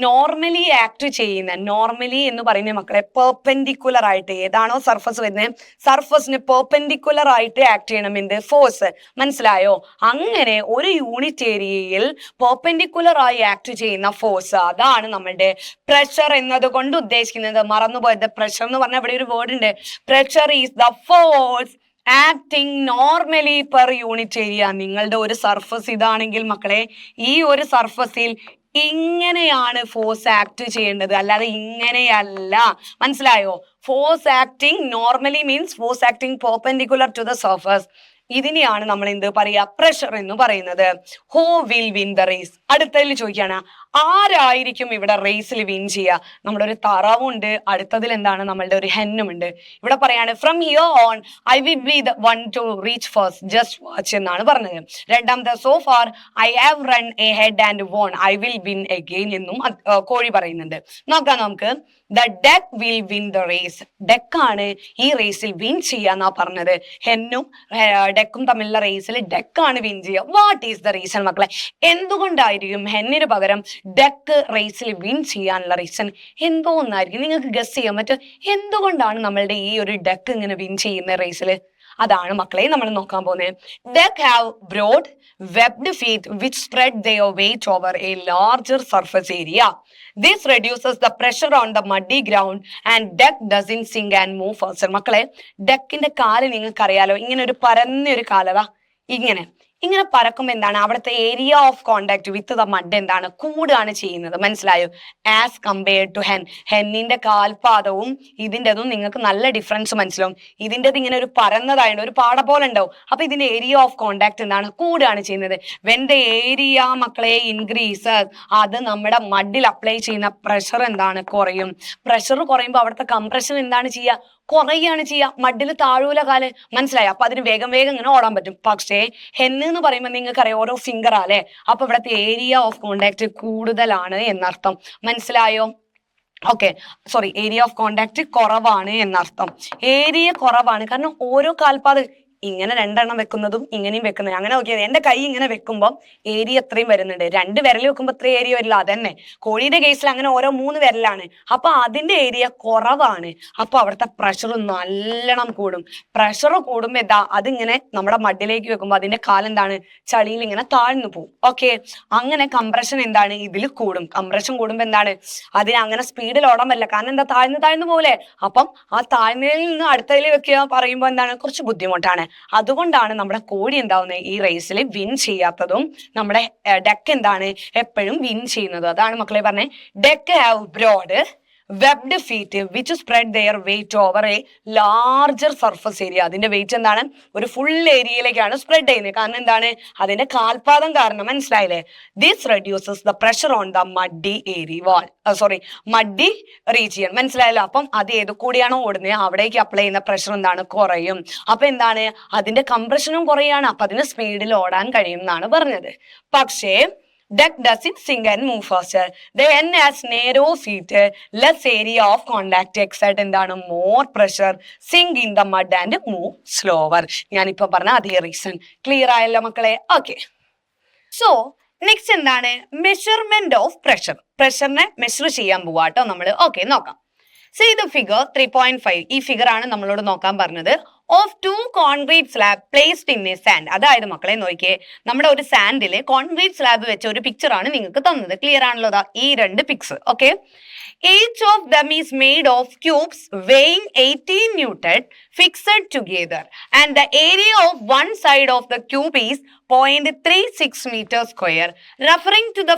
നോർമലി ആക്ട് ചെയ്യുന്ന, നോർമലി എന്ന് പറയുന്ന മക്കളെ പെർപെൻഡിക്കുലർ ആയിട്ട്, ഏതാണോ സർഫസ് വരുന്നത് സർഫസിന് പെർപെൻഡിക്കുലർ ആയിട്ട് ആക്ട് ചെയ്യണം എന്ത്, ഫോഴ്സ്. മനസ്സിലായോ? അങ്ങനെ ഒരു യൂണിറ്റ് ഏരിയയിൽ പെർപെൻഡിക്കുലർ ആയി ആക്ട് ചെയ്യുന്ന ഫോഴ്സ്, അതാണ് നമ്മളുടെ പ്രഷർ എന്നത് കൊണ്ട് ഉദ്ദേശിക്കുന്നത്. മറന്നുപോയത്, പ്രഷർ എന്ന് പറഞ്ഞാൽ ഇവിടെ ഒരു വേർഡ് ഉണ്ട്. Pressure is the force acting normally per unit area. നിങ്ങളുടെ ഒരു സർഫസ് ഇതാണെങ്കിൽ മക്കളെ, ഈ ഒരു സർഫസിൽ ഇങ്ങനെയാണ് ഫോഴ്സ് ആക്ട് ചെയ്യേണ്ടത്, അല്ലാതെ ഇങ്ങനെയല്ല. മനസ്സിലായോ? Force acting normally means force acting perpendicular to the surface. ഇതിനെയാണ് നമ്മൾ എന്ത് പറയാ, പ്രഷർ എന്ന് പറയുന്നത്. Who will win the race? അടുത്തതിൽ ചോദിക്കാണ്, ആരായിരിക്കും ഇവിടെ റേസിൽ വിൻ ചെയ്യുക? നമ്മുടെ ഒരു താറാവുണ്ട്, അടുത്തതിൽ എന്താണ്, നമ്മളുടെ ഒരു ഹെന്നും ഉണ്ട്. ഇവിടെ പറയാണ് from here on I will be the one to reach first, just watch എന്നാണ് പറഞ്ഞത്. രണ്ടാമത്തെ so far I have run ahead and won I will win again എന്നും കോഴി പറയുന്നുണ്ട്. നോക്കാം നമുക്ക്. The duck will win the race. ഡെക്കാണ് ഈ റേസിൽ വിൻ ചെയ്യാന്നാ പറഞ്ഞത്. ഹെന്നും ഡെക്കും തമ്മിലുള്ള റേസിൽ ഡെക്കാണ് വിൻ ചെയ്യുക. വാട്ട് ഈസ് ദ റീസൺ മക്കളെ? എന്തുകൊണ്ടായിരിക്കും ഹെന്നിന് പകരം ഡെക്ക് റേസിൽ വിൻ ചെയ്യാനുള്ള റീസൺ എന്തോന്നായിരിക്കും? നിങ്ങൾക്ക് ഗസ് ചെയ്യാൻ പറ്റും എന്തുകൊണ്ടാണ് നമ്മളുടെ ഈ ഒരു ഡെക്ക് ഇങ്ങനെ വിൻ ചെയ്യുന്ന റേസിൽ? അതാണ് മക്കളെ നമ്മൾ നോക്കാൻ പോകുന്നത്. Duck have broad webbed feet which spread their weight over a larger surface area. This reduces the pressure on the muddy ground and duck doesn't sink and move faster. മക്കളെ, ഡക്കിന്റെ കാല് നിങ്ങൾക്ക് അറിയാലോ, ഇങ്ങനെ ഒരു പരന്നൊരു കാലതാ, ഇങ്ങനെ ഇങ്ങനെ പറക്കുമ്പോൾ എന്താണ്, അവിടുത്തെ area of contact with the mud എന്താണ്, കൂടുകയാണ് ചെയ്യുന്നത്. മനസ്സിലായോ? As compared to hen. ഹെന്നിന്റെ കാൽപാദവും ഇതിൻ്റെതും നിങ്ങൾക്ക് നല്ല ഡിഫറൻസ് മനസ്സിലാവും. ഇതിൻ്റെത് ഇങ്ങനെ ഒരു പരന്നതായിട്ട് ഒരു പാട പോലെ ഉണ്ടാവും. അപ്പൊ ഇതിന്റെ ഏരിയ ഓഫ് കോണ്ടാക്ട് എന്താണ്, കൂടുകയാണ് ചെയ്യുന്നത്. വെൻ ദ ഏരിയ മക്കളെ ഇൻക്രീസ്, അത് നമ്മുടെ മഡിൽ അപ്ലൈ ചെയ്യുന്ന പ്രഷർ എന്താണ്, കുറയും. പ്രഷർ കുറയുമ്പോൾ അവിടുത്തെ കംപ്രഷൻ എന്താണ് ചെയ്യുക, കുറയാണ് ചെയ്യുക. മഡിൽ താഴൂല കാല്. മനസ്സിലായോ? അപ്പൊ അതിന് വേഗം വേഗം ഇങ്ങനെ ഓടാൻ പറ്റും. പക്ഷേ ഹെന്ന് എന്ന് പറയുമ്പോൾ നിങ്ങൾക്കറിയാം ഓരോ ഫിംഗർ അല്ലേ, അപ്പൊ ഇവിടുത്തെ ഏരിയ ഓഫ് കോണ്ടാക്ട് കൂടുതലാണ് എന്നർത്ഥം. മനസ്സിലായോ? Okay, sorry, area of contact കുറവാണ് എന്നർത്ഥം. ഏരിയ കുറവാണ് കാരണം ഓരോ കാൽപാദം ഇങ്ങനെ രണ്ടെണ്ണം വെക്കുന്നതും ഇങ്ങനെയും വെക്കുന്നതും. അങ്ങനെ നോക്കിയത് എന്റെ കൈ ഇങ്ങനെ വെക്കുമ്പോൾ ഏരിയ എത്രയും വരുന്നുണ്ട്. 2 വിരൽ വെക്കുമ്പോൾ എത്ര ഏരിയ വരില്ല? അതന്നെ. കോഴിയുടെ കേസിൽ അങ്ങനെ ഓരോ 3 വിരലാണ്. അപ്പൊ അതിന്റെ ഏരിയ കുറവാണ്. അപ്പൊ അവിടുത്തെ പ്രഷർ നല്ലോണം കൂടും. പ്രഷർ കൂടുമ്പോ എന്താ, അതിങ്ങനെ നമ്മുടെ മഡിലേക്ക് വെക്കുമ്പോൾ അതിന്റെ കാലെന്താണ്, ചളിയിൽ ഇങ്ങനെ താഴ്ന്നു പോകും. ഓക്കെ, അങ്ങനെ കംപ്രഷൻ എന്താണ്, ഇതിൽ കൂടും. കംപ്രഷൻ കൂടുമ്പോ എന്താണ്, അതിന് അങ്ങനെ സ്പീഡിൽ ഓടാൻ പറ്റില്ല. കാരണം എന്താ, താഴ്ന്നു പോലെ. അപ്പം ആ താഴ്ന്നതിൽ നിന്ന് അടുത്തതിൽ വെക്കുക പറയുമ്പോൾ എന്താണ്, കുറച്ച് ബുദ്ധിമുട്ടാണ്. അതുകൊണ്ടാണ് നമ്മുടെ കോഴി എന്താവുന്നത്, ഈ റേസിൽ വിൻ ചെയ്യാത്തതും നമ്മുടെ ഡെക്ക് എന്താണ് എപ്പോഴും വിൻ ചെയ്യുന്നത്. അതാണ് മക്കളെ പറഞ്ഞേ, duck have broad webbed feet which spread their weight over a larger surface area. അതിന്റെ വെയിറ്റ് എന്താണ്, ഒരു ഫുൾ ഏരിയയിലേക്കാണ് സ്പ്രെഡ് ചെയ്യുന്നത്. കാരണം എന്താണ്, അതിന്റെ കാൽപാദം കാരണം. മനസ്സിലായില്ലേ? This reduces the pressure on the muddy area wall, muddy region. മനസ്സിലായല്ലോ? അപ്പം അത് ഏത് കൂടിയാണോ ഓടുന്നത് അവിടേക്ക് അപ്ലൈ ചെയ്യുന്ന പ്രഷർ എന്താണ്, കുറയും. അപ്പൊ എന്താണ്, അതിന്റെ കംപ്രഷനും കുറയാണ്. അപ്പൊ അതിന് സ്പീഡിൽ ഓടാൻ കഴിയും എന്നാണ് പറഞ്ഞത്. പക്ഷേ duck doesn't sink and move faster. The hen has narrow feet, less area of contact, exert എന്താണ്, more pressure, sink in the mud and move slower. ഞാനിപ്പോ പറഞ്ഞ അതേ റീസൺ. ക്ലിയർ ആയല്ലോ മക്കളെ? ഓക്കെ, സോ നെക്സ്റ്റ് എന്താണ്, മെഷർമെന്റ് ഓഫ് പ്രഷർ. പ്രഷറിനെ മെഷർ ചെയ്യാൻ പോവാട്ടോ നമ്മൾ. ഓക്കെ, നോക്കാം. See the figure 3.5. ഈ ഫിഗർ ആണ് നമ്മളോട് നോക്കാൻ പറഞ്ഞത്. Of 2 concrete slab placed in A sand. അതായത് മക്കളെ നോക്കിയേ, നമ്മുടെ ഒരു സാൻഡില് കോൺക്രീറ്റ് സ്ലാബ് വെച്ച ഒരു പിക്ചർ ആണ് നിങ്ങൾക്ക് തന്നത്. ക്ലിയർ ആണല്ലോ? ഈ 2 pics. Okay, each of them is made of cubes weighing 18 Newton fixed together and the area of one side of the cube is 0.36 meters square. Referring to the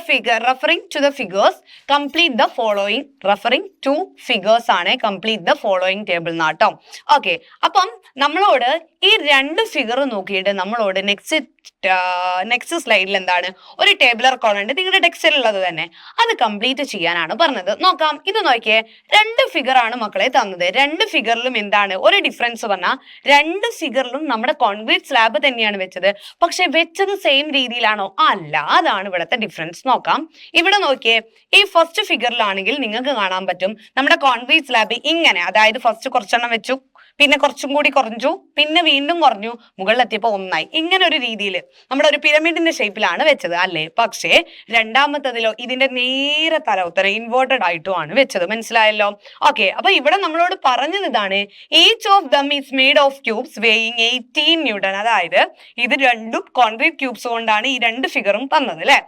figures, complete the following. Referring to figures ആണ് complete the following table നാട്ടോ. Okay, അപ്പം നമ്മളോട് ഈ 2 figure നോക്കിയിട്ട് നമ്മളോട് next സ്ലൈഡിൽ എന്താണ്, ഒരു ടേബിളർ കോളം ഉണ്ട് നിങ്ങളുടെ ടെക്സ്റ്റിൽ ഉള്ളത് തന്നെ, അത് കംപ്ലീറ്റ് ചെയ്യാനാണ് പറഞ്ഞത്. നോക്കാം, ഇത് നോക്കിയേ, 2 ഫിഗർ ആണ് മക്കളെ തന്നത്. 2 ഫിഗറിലും എന്താണ് ഒരു ഡിഫറൻസ് പറഞ്ഞാൽ, 2 ഫിഗറിലും നമ്മുടെ കോൺക്രീറ്റ് സ്ലാബ് തന്നെയാണ് വെച്ചത്. പക്ഷെ വെച്ചത് സെയിം രീതിയിലാണോ? അല്ല. അതാണ് ഇവിടുത്തെ ഡിഫറൻസ്. നോക്കാം, ഇവിടെ നോക്കിയേ, ഈ ഫസ്റ്റ് ഫിഗറിലാണെങ്കിൽ നിങ്ങൾക്ക് കാണാൻ പറ്റും നമ്മുടെ കോൺക്രീറ്റ് സ്ലാബ് ഇങ്ങനെ, അതായത് ഫസ്റ്റ് കുറച്ചെണ്ണം വെച്ചു, പിന്നെ കുറച്ചും കൂടി കുറഞ്ഞു, പിന്നെ വീണ്ടും കുറഞ്ഞു, മുകളിലെത്തിയപ്പോൾ 1 ഇങ്ങനെ ഒരു രീതിയിൽ നമ്മുടെ ഒരു പിരമിഡിന്റെ ഷേപ്പിലാണ് വെച്ചത് അല്ലേ. പക്ഷേ രണ്ടാമത്തതിലോ ഇതിന്റെ നേരെ തല ഉത്തരം ഇൻവേർട്ടഡ് ആയിട്ടുമാണ് വെച്ചത്. മനസ്സിലായല്ലോ? ഓക്കെ, അപ്പൊ ഇവിടെ നമ്മളോട് പറഞ്ഞത് ഇതാണ്, each of them is made of cubes weighing 18 newton. അതായത് ഇത് രണ്ടും കോൺക്രീറ്റ് ക്യൂബ്സ് കൊണ്ടാണ് ഈ രണ്ട് ഫിഗറും തന്നത് അല്ലെ.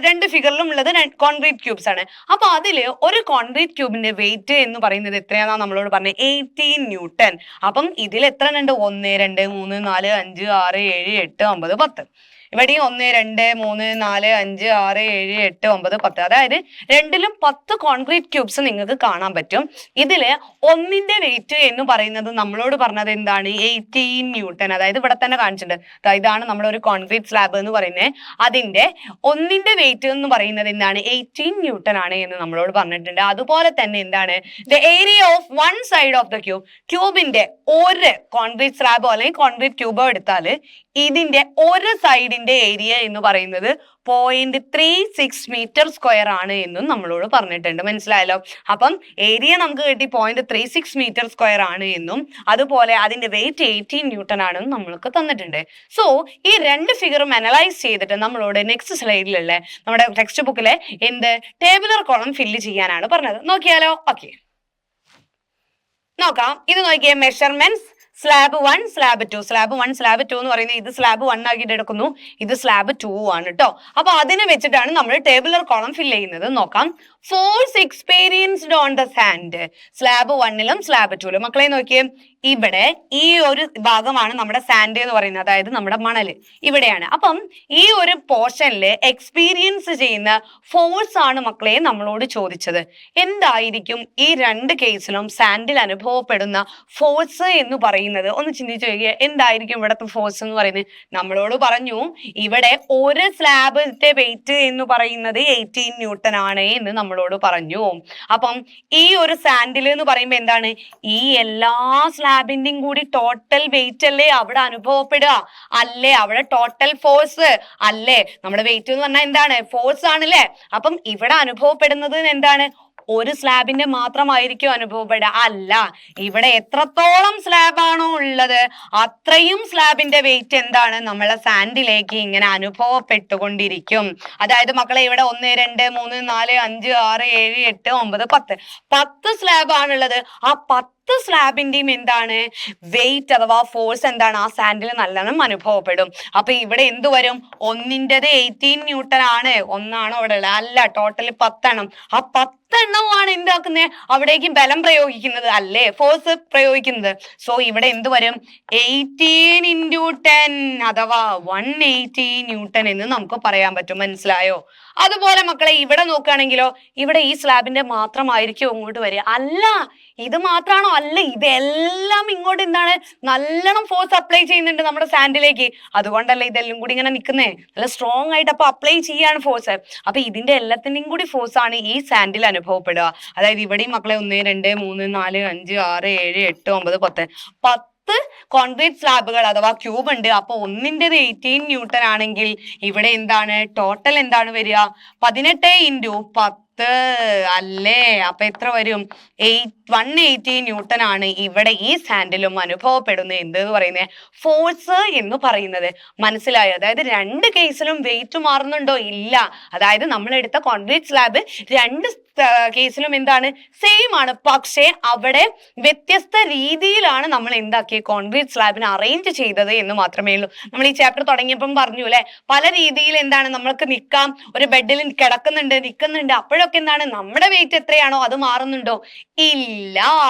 രണ്ട് ഫിഗറിലും ഉള്ളത് കോൺക്രീറ്റ് ക്യൂബ്സ് ആണ്. അപ്പൊ അതില് ഒരു കോൺക്രീറ്റ് ക്യൂബിന്റെ വെയിറ്റ് എന്ന് പറയുന്നത് എത്രയാണെന്നാ നമ്മളോട് പറഞ്ഞത്? 18 ന്യൂട്ടൺ. അപ്പം ഇതിൽ എത്ര ഉണ്ട്? 1 2 3 4 5 6 7 8 9 10. ഇവിടെയും 1 2 3 4 5 6 7 8 9 10. അതായത് രണ്ടിലും 10 കോൺക്രീറ്റ് ക്യൂബ്സ് നിങ്ങൾക്ക് കാണാൻ പറ്റും. ഇതില് ഒന്നിന്റെ വെയിറ്റ് എന്ന് പറയുന്നത് നമ്മളോട് പറഞ്ഞത് എന്താണ്? 18 ന്യൂട്ടൺ. അതായത് ഇവിടെ തന്നെ കാണിച്ചിട്ടുണ്ട്, ഇതാണ് നമ്മുടെ ഒരു കോൺക്രീറ്റ് സ്ലാബ് എന്ന് പറയുന്നത്. അതിന്റെ ഒന്നിന്റെ വെയിറ്റ് എന്ന് പറയുന്നത് എന്താണ്? 18 ന്യൂട്ടൺ ആണ് എന്ന് നമ്മളോട് പറഞ്ഞിട്ടുണ്ട്. അതുപോലെ തന്നെ എന്താണ്? The area of one side of the cube. ക്യൂബിന്റെ ഒരു കോൺക്രീറ്റ് സ്ലാബോ അല്ലെങ്കിൽ കോൺക്രീറ്റ് ക്യൂബോ എടുത്താൽ ഇതിന്റെ ഒരു സൈഡിന്റെ ഏരിയ എന്ന് പറയുന്നത് 0.36 മീറ്റർ സ്ക്വയർ ആണ് എന്നും നമ്മളോട് പറഞ്ഞിട്ടുണ്ട്. മനസ്സിലായല്ലോ? അപ്പം ഏരിയ നമുക്ക് കിട്ടി 0.36 മീറ്റർ സ്ക്വയർ ആണ് എന്നും അതുപോലെ അതിന്റെ വെയിറ്റ് 18 ന്യൂട്ടൺ ആണെന്നും നമ്മൾക്ക് തന്നിട്ടുണ്ട്. സോ ഈ രണ്ട് ഫിഗറും അനലൈസ് ചെയ്തിട്ട് നമ്മളോട് നെക്സ്റ്റ് സ്ലൈഡിലുള്ള നമ്മുടെ ടെക്സ്റ്റ് ബുക്കിലെ എന്ത് ടേബുലർ കോളം ഫില്ല് ചെയ്യാനാണ് പറഞ്ഞത്. നോക്കിയാലോ? ഓക്കെ, നോക്കാം. ഇത് നോക്കിയേ, measurements slab 1 slab 2. Slab 1 slab 2 എന്ന് പറയുന്നത് ഇത് സ്ലാബ് 1 ആക്കിയിട്ട് എടുക്കുന്നു, ഇത് സ്ലാബ് 2 ആണ് കേട്ടോ. അപ്പൊ അതിനെ വെച്ചിട്ടാണ് നമ്മൾ ടേബുലർ കോളം ഫില്ല് ചെയ്യുന്നത്. നോക്കാം. Force experienced on the sand. Slab 1ലും സ്ലാബ് 2ലും. മക്കളെ നോക്കിയേ, ഇവിടെ ഈ ഒരു ഭാഗമാണ് നമ്മുടെ സാൻഡ് എന്ന് പറയുന്നത്, അതായത് നമ്മുടെ മണല് ഇവിടെയാണ്. അപ്പം ഈ ഒരു പോർഷനില് എക്സ്പീരിയൻസ് ചെയ്യുന്ന ഫോഴ്സ് ആണ് മക്കളെ നമ്മളോട് ചോദിച്ചത്. എന്തായിരിക്കും ഈ രണ്ട് കേസിലും സാൻഡിൽ അനുഭവപ്പെടുന്ന ഫോഴ്സ് എന്ന് പറയുന്നത്? ഒന്ന് ചിന്തിച്ചു നോക്കിയേ, എന്തായിരിക്കും ഇവിടുത്തെ ഫോഴ്സ് എന്ന് പറയുന്നത്? നമ്മളോട് പറഞ്ഞു ഇവിടെ ഒരു സ്ലാബിന്റെ വെയിറ്റ് എന്ന് പറയുന്നത് 18 ന്യൂട്ടൺ ആണ് എന്ന് നമ്മളോട് പറഞ്ഞു. അപ്പം ഈ ഒരു സാൻഡിൽ എന്ന് പറയുമ്പോൾ എന്താണ്? ഈ എല്ലാ സ്ലാബിന്റെയും കൂടി ടോട്ടൽ വെയിറ്റ് അല്ലേ അവിടെ അനുഭവപ്പെടുക? അല്ലേ? അവിടെ ടോട്ടൽ ഫോഴ്സ് അല്ലേ? നമ്മുടെ വെയിറ്റ് എന്ന് പറഞ്ഞാൽ എന്താണ്? ഫോഴ്സ് ആണല്ലേ. അപ്പം ഇവിടെ അനുഭവപ്പെടുന്നത് എന്താണ്? ഒരു സ്ലാബിന്റെ മാത്രമായിരിക്കും അനുഭവപ്പെടുക? അല്ല, ഇവിടെ എത്രത്തോളം സ്ലാബ് ആണോ ഉള്ളത് അത്രയും സ്ലാബിന്റെ വെയിറ്റ് എന്താണ്? നമ്മളെ സാൻഡിലേക്ക് ഇങ്ങനെ അനുഭവപ്പെട്ടുകൊണ്ടിരിക്കും. അതായത് മക്കളെ ഇവിടെ 1 2 3 4 5 6 7 8 9 10 സ്ലാബ് ആണുള്ളത്. ആ 10 സ്ലാബിന്റെയും എന്താണ് വെയിറ്റ് അഥവാ ഫോഴ്സ് എന്താണ്? ആ സാൻഡിൽ നല്ലോണം അനുഭവപ്പെടും. അപ്പൊ ഇവിടെ എന്ത് വരും? ഒന്നിൻ്റെത് 18 ന്യൂട്ടൺ ആണ്. ഒന്നാണോ അവിടെ ഉള്ളത്? അല്ല, ടോട്ടൽ 10 എണ്ണം. ആ 10 എണ്ണമാണ് എന്താക്കുന്നത്? അവിടേക്ക് ബലം പ്രയോഗിക്കുന്നത് അല്ലേ, ഫോഴ്സ് പ്രയോഗിക്കുന്നത്. സോ ഇവിടെ എന്ത് വരും? 18 into 10 അഥവാ 180 ന്യൂട്ടൺ എന്ന് നമുക്ക് പറയാൻ പറ്റും. മനസ്സിലായോ? അതുപോലെ മക്കളെ ഇവിടെ നോക്കുകയാണെങ്കിലോ, ഇവിടെ ഈ സ്ലാബിന്റെ മാത്രമായിരിക്കും ഇങ്ങോട്ട് വരിക? അല്ല, ഇത് മാത്രമാണോ? അല്ല, ഇതെല്ലാം ഇങ്ങോട്ട് എന്താണ്? നല്ലോണം ഫോഴ്സ് അപ്ലൈ ചെയ്യുന്നുണ്ട് നമ്മുടെ സാൻഡിലേക്ക്. അതുകൊണ്ടല്ലേ ഇതെല്ലാം കൂടി ഇങ്ങനെ നിൽക്കുന്നേ, നല്ല സ്ട്രോങ് ആയിട്ട്. അപ്പൊ അപ്ലൈ ചെയ്യാണ് ഫോഴ്സ്. അപ്പൊ ഇതിന്റെ എല്ലാത്തിന്റെയും കൂടി ഫോഴ്സ് ആണ് ഈ സാൻഡിൽ അനുഭവപ്പെടുക. അതായത് ഇവിടെയും മക്കളെ 1 2 3 4 5 6 7 8 9 10 കോൺക്രീറ്റ് സ്ലാബുകൾ അഥവാ ക്യൂബ് ഉണ്ട്. അപ്പൊ ഒന്നിൻ്റെത് 18 ന്യൂട്ടൺ ആണെങ്കിൽ ഇവിടെ എന്താണ് ടോട്ടൽ എന്താണ് വരിക? 18 into 10 അല്ലേ? അപ്പൊ എത്ര വരും? 180 ന്യൂട്ടൺ ആണ് ഇവിടെ ഈ സാൻഡിലും അനുഭവപ്പെടുന്ന എന്ത് പറയുന്നത്? ഫോഴ്സ് എന്ന് പറയുന്നത്. മനസ്സിലായോ? അതായത് രണ്ട് കേസിലും വെയിറ്റ് മാറുന്നുണ്ടോ? ഇല്ല. അതായത് നമ്മൾ എടുത്ത കോൺക്രീറ്റ് സ്ലാബ് രണ്ട് കേസിലും എന്താണ്? സെയിം ആണ്. പക്ഷേ അവിടെ വ്യത്യസ്ത രീതിയിലാണ് നമ്മൾ എന്താക്കിയ കോൺക്രീറ്റ് സ്ലാബിനെ അറേഞ്ച് ചെയ്തത് എന്ന് മാത്രമേ ഉള്ളൂ. നമ്മൾ ഈ ചാപ്റ്റർ തുടങ്ങിയപ്പം പറഞ്ഞു അല്ലെ, പല രീതിയിൽ എന്താണ് നമ്മൾക്ക് നിൽക്കാം. ഒരു ബെഡിൽ കിടക്കുന്നുണ്ട്, നിൽക്കുന്നുണ്ട്. അപ്പോഴൊക്കെ എന്താണ് നമ്മുടെ വെയിറ്റ് എത്രയാണോ അത് മാറുന്നുണ്ടോ? ഇല്ല.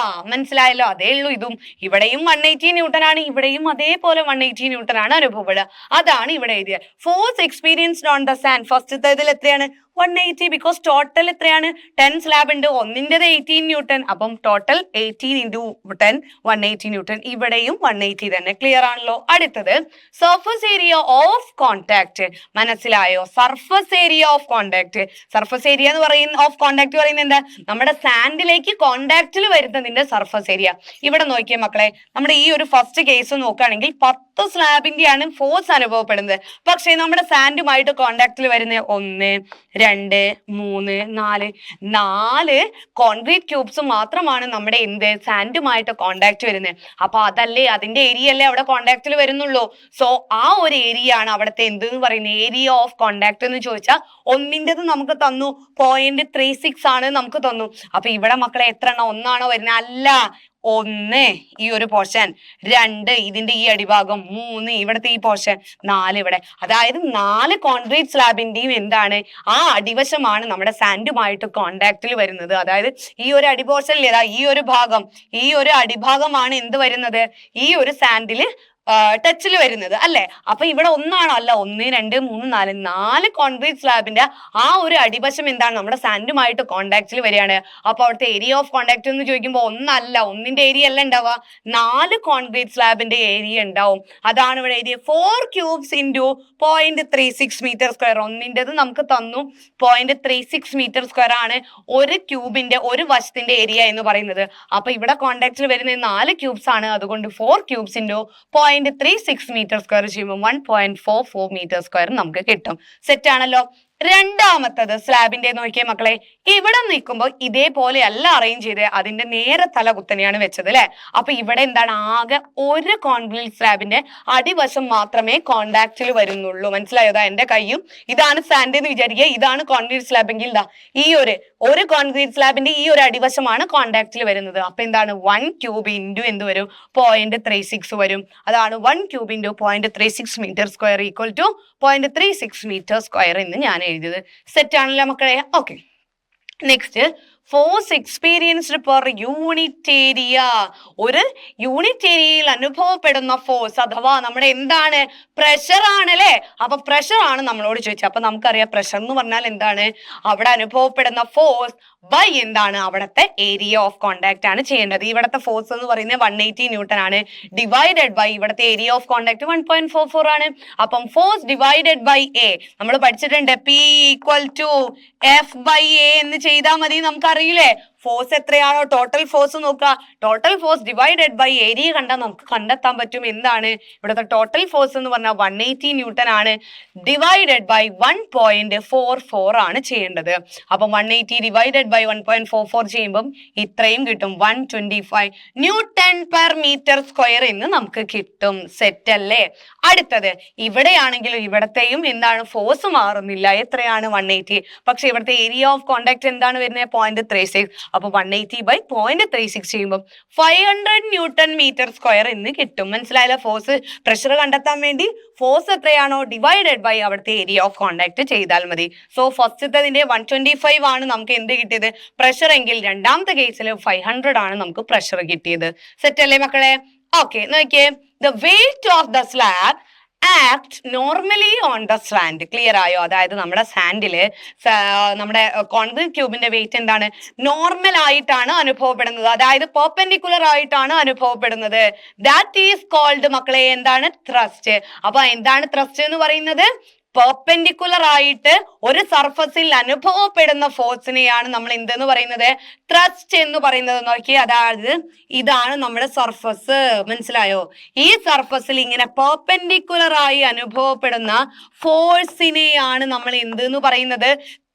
മനസ്സിലായല്ലോ? അതേ ഉള്ളൂ ഇതും. ഇവിടെയും 180 ന്യൂട്ടൺ ആണ്, ഇവിടെയും അതേപോലെ 180 ന്യൂട്ടൺ ആണ് അനുഭവപ്പെടുക. അതാണ് ഇവിടെ എഴുതിയത്. Force experienced on the sand. ഫസ്റ്റത്തേതിൽ എത്രയാണ്? 180. ബിക്കോസ് ടോട്ടൽ എത്രയാണ്? 10 സ്ലാബ് ഉണ്ട്. ഒന്നിൻ്റെത് 18 ന്യൂട്ടൺ. അപ്പം ടോട്ടൽ 18 into 10 180 ന്യൂട്ടൺ. ഇവിടെയും 180 തന്നെ. ക്ലിയർ ആണല്ലോ? അടുത്തത് സർഫസ് ഏരിയ ഓഫ് കോണ്ടാക്ട്. മനസ്സിലായോ? Surface area of contact. Surface area എന്ന് പറയുന്ന ഓഫ് കോണ്ടാക്ട് പറയുന്നത് എന്താ? നമ്മുടെ സാൻഡിലേക്ക് കോണ്ടാക്റ്റിൽ വരുന്നതിന്റെ സർഫസ് ഏരിയ. ഇവിടെ നോക്കിയേ മക്കളെ, നമ്മുടെ ഈ ഒരു ഫസ്റ്റ് കേസ് നോക്കുകയാണെങ്കിൽ 10 സ്ലാബിന്റെയാണ് ഫോഴ്സ് അനുഭവപ്പെടുന്നത്. പക്ഷേ നമ്മുടെ സാൻഡുമായിട്ട് കോണ്ടാക്റ്റിൽ വരുന്ന 1 2 2 3 4 കോൺക്രീറ്റ് ക്യൂബ്സ് മാത്രമാണ് നമ്മുടെ എന്ത് സാൻഡുമായിട്ട് കോണ്ടാക്ട് വരുന്നത്. അപ്പൊ അതല്ലേ അതിന്റെ ഏരിയ അല്ലേ അവിടെ കോണ്ടാക്റ്റിൽ വരുന്നുള്ളൂ. സോ ആ ഒരു ഏരിയ ആണ് അവിടുത്തെ എന്ത് എന്ന് പറയുന്നത്, ഏരിയ ഓഫ് കോണ്ടാക്ട് എന്ന് ചോദിച്ചാൽ ഒന്നിൻ്റെത് നമുക്ക് തന്നു 0.36 ആണ് നമുക്ക് തന്നു. അപ്പൊ ഇവിടെ മക്കളെ എത്ര എണ്ണം, ഒന്നാണോ വരുന്നത്? അല്ല, 1 ഈ ഒരു പോർഷൻ, 2 ഇതിന്റെ ഈ അടിഭാഗം, 3 ഇവിടുത്തെ ഈ പോർഷൻ, 4 ഇവിടെ. അതായത് 4 കോൺക്രീറ്റ് സ്ലാബിന്റെയും എന്താണ് ആ അടിവശമാണ് നമ്മുടെ സാൻഡുമായിട്ട് കോണ്ടാക്റ്റിൽ വരുന്നത്. അതായത് ഈ ഒരു അടിപോർഷനിലേതാ ഈ ഒരു ഭാഗം, ഈ ഒരു അടിഭാഗമാണ് എന്ത് വരുന്നത്, ഈ ഒരു സാൻഡില് ടച്ചിൽ വരുന്നത് അല്ലെ. അപ്പൊ ഇവിടെ ഒന്നാണോ? അല്ല, 1 2 3 4 കോൺക്രീറ്റ് സ്ലാബിന്റെ ആ ഒരു അടിവശം എന്താണ് നമ്മുടെ സാൻഡുമായിട്ട് കോണ്ടാക്റ്റിൽ വരികയാണ്. അപ്പൊ അവിടുത്തെ ഏരിയ ഓഫ് കോണ്ടാക്ട് എന്ന് ചോദിക്കുമ്പോൾ ഒന്നല്ല, ഒന്നിന്റെ ഏരിയ അല്ല ഉണ്ടാവുക, 4 കോൺക്രീറ്റ് സ്ലാബിന്റെ ഏരിയ ഉണ്ടാവും. അതാണ് ഇവിടെ area. 4 cubes into 0.36 metre square. ഒന്നിൻ്റെത് നമുക്ക് തന്നു 0.36 മീറ്റർ സ്ക്വയർ ആണ് ഒരു ക്യൂബിന്റെ ഒരു വശത്തിന്റെ ഏരിയ എന്ന് പറയുന്നത്. അപ്പൊ ഇവിടെ കോണ്ടാക്റ്റിൽ വരുന്നത് 4 ക്യൂബ്സ് ആണ്. അതുകൊണ്ട് 4 ക്യൂബ്സ് ഇൻറ്റു 0.36 മീറ്റർ സ്ക്വയർ ചെയ്യുമ്പോൾ 1.44 മീറ്റർ സ്ക്വയർ നമുക്ക് കിട്ടും. സെറ്റ് ആണല്ലോ. രണ്ടാമത്തത് സ്ലാബിന്റെ നോക്കിയേ മക്കളെ, ഇവിടെ നിൽക്കുമ്പോൾ ഇതേപോലെ അല്ല അറേഞ്ച് ചെയ്ത് അതിന്റെ നേരെ തല കുത്തനെയാണ് വെച്ചത് അല്ലെ. അപ്പൊ ഇവിടെ എന്താണ്, ആകെ ഒരു കോൺക്രീറ്റ് സ്ലാബിന്റെ അടിവശം മാത്രമേ കോണ്ടാക്റ്റിൽ വരുന്നുള്ളൂ. മനസ്സിലായോ? എന്റെ കൈയും ഇതാണ് സാൻഡ് എന്ന് വിചാരിക്കുക, ഇതാണ് കോൺക്രീറ്റ് സ്ലാബ് എങ്കിൽ ഇതാ ഈ ഒരു കോൺക്രീറ്റ് സ്ലാബിന്റെ ഈ ഒരു അടിവശമാണ് കോണ്ടാക്റ്റിൽ വരുന്നത്. അപ്പൊ എന്താണ്, 1 ക്യൂബ് ഇൻറ്റു എന്ത് വരും, 0.36 വരും. അതാണ് 1 cube into 0.36 metre square equal to 0.36 metre square എന്ന് ഞാൻ എഴുതിയത്. സെറ്റ് ആണല്ലോ മക്കളെ. Okay, next force experienced per unit area. ഒരു യൂണിറ്റ് ഏരിയയിൽ അനുഭവപ്പെടുന്ന ഫോഴ്സ് അഥവാ നമ്മുടെ എന്താണ്, പ്രഷർ ആണ് അല്ലെ. അപ്പൊ പ്രഷർ ആണ് നമ്മളോട് ചോദിച്ചത്. അപ്പൊ നമുക്കറിയാം പ്രഷർ എന്ന് പറഞ്ഞാൽ എന്താണ്, അവിടെ അനുഭവപ്പെടുന്ന ഫോഴ്സ് ബൈ എന്താണ് അവിടുത്തെ ഏരിയ ഓഫ് കോണ്ടാക്ട് ആണ് ചെയ്യേണ്ടത്. ഇവിടുത്തെ ഫോഴ്സ് എന്ന് പറയുന്നത് 180 ന്യൂട്ടൺ ആണ്, ഡിവൈഡഡ് ബൈ ഇവിടുത്തെ ഏരിയ ഓഫ് കോണ്ടാക്ട് 1.44 ആണ്. അപ്പം ഫോഴ്സ് ഡിവൈഡഡ് ബൈ എ നമ്മൾ പഠിച്ചിട്ടുണ്ട്, P ഈക്വൽ ടു F/A എന്ന് ചെയ്താൽ മതി. നമുക്കറിയില്ലേ ഫോഴ്സ് എത്രയാണോ ടോട്ടൽ ഫോഴ്സ് നോക്കുക, total force divided by area കണ്ടാൽ നമുക്ക് കണ്ടെത്താൻ പറ്റും. എന്താണ് ഇവിടുത്തെ ടോട്ടൽ ഫോഴ്സ് എന്ന് പറഞ്ഞാൽ 180 ന്യൂട്ടൺ ആണ്, ഡിവൈഡഡ് ബൈ 1.44 ആണ് ചെയ്യേണ്ടത്. അപ്പം 180 ഡിവൈഡഡ് ബൈ 1.44 ചെയ്യുമ്പം ഇത്രയും കിട്ടും, 125 ന്യൂട്ടൺ പെർ മീറ്റർ സ്ക്വയർ എന്ന് നമുക്ക് കിട്ടും. സെറ്റ് അല്ലേ. അടുത്തത് ഇവിടെയാണെങ്കിലും ഇവിടത്തെയും എന്താണ് ഫോഴ്സ് മാറുന്നില്ല, എത്രയാണ് 180. പക്ഷെ ഇവിടുത്തെ ഏരിയ ഓഫ് കോണ്ടാക്ട് എന്താണ് വരുന്നത്, 0.36. അപ്പൊ 180 ബൈ 0.36 ചെയ്യുമ്പോൾ 500 ന്യൂട്ടൺ മീറ്റർ സ്ക്വയർ എന്ന് കിട്ടും. മനസ്സിലായല്ലോ. ഫോഴ്സ് പ്രഷർ കണ്ടെത്താൻ വേണ്ടി ഫോഴ്സ് എത്രയാണോ ഡിവൈഡഡ് ബൈ അവിടുത്തെ ഏരിയ ഓഫ് കോണ്ടാക്ട് ചെയ്താൽ മതി. സോ ഫസ്റ്റത്തേതിന്റെ 125 ആണ് നമുക്ക് എന്ത് കിട്ടിയത്, പ്രഷർ എങ്കിൽ രണ്ടാമത്തെ കേസിൽ 500 ആണ് നമുക്ക് പ്രഷർ കിട്ടിയത്. സെറ്റ് അല്ലേ മക്കളെ. ഓക്കെ, നോക്കിയേ, the weight of the slab act normally on the sand. Clear ആയോ? അതായത് നമ്മുടെ സാൻഡില് നമ്മുടെ കോൺക്രീറ്റ് ക്യൂബിന്റെ വെയിറ്റ് എന്താണ്, നോർമൽ ആയിട്ടാണ് അനുഭവപ്പെടുന്നത്, അതായത് പെർപെൻഡിക്കുലർ ആയിട്ടാണ് അനുഭവപ്പെടുന്നത്. ദാറ്റ് ഈസ് കോൾഡ് മക്കളെ എന്താണ്, ത്രസ്റ്റ്. അപ്പൊ എന്താണ് ത്രസ്റ്റ് എന്ന് പറയുന്നത്, പെർപെൻഡിക്കുലർ ആയിട്ട് ഒരു സർഫസിൽ അനുഭവപ്പെടുന്ന ഫോഴ്സിനെയാണ് നമ്മൾ എന്തെന്ന് പറയുന്നത്, ത്രസ്റ്റ് എന്ന് പറയുന്നത്. നോക്കി, അതായത് ഇതാണ് നമ്മുടെ സർഫസ്. മനസ്സിലായോ? ഈ സർഫസിൽ ഇങ്ങനെ പെർപെൻഡിക്കുലർ ആയി അനുഭവപ്പെടുന്ന ഫോഴ്സിനെയാണ് നമ്മൾ എന്തെന്ന് പറയുന്നത്,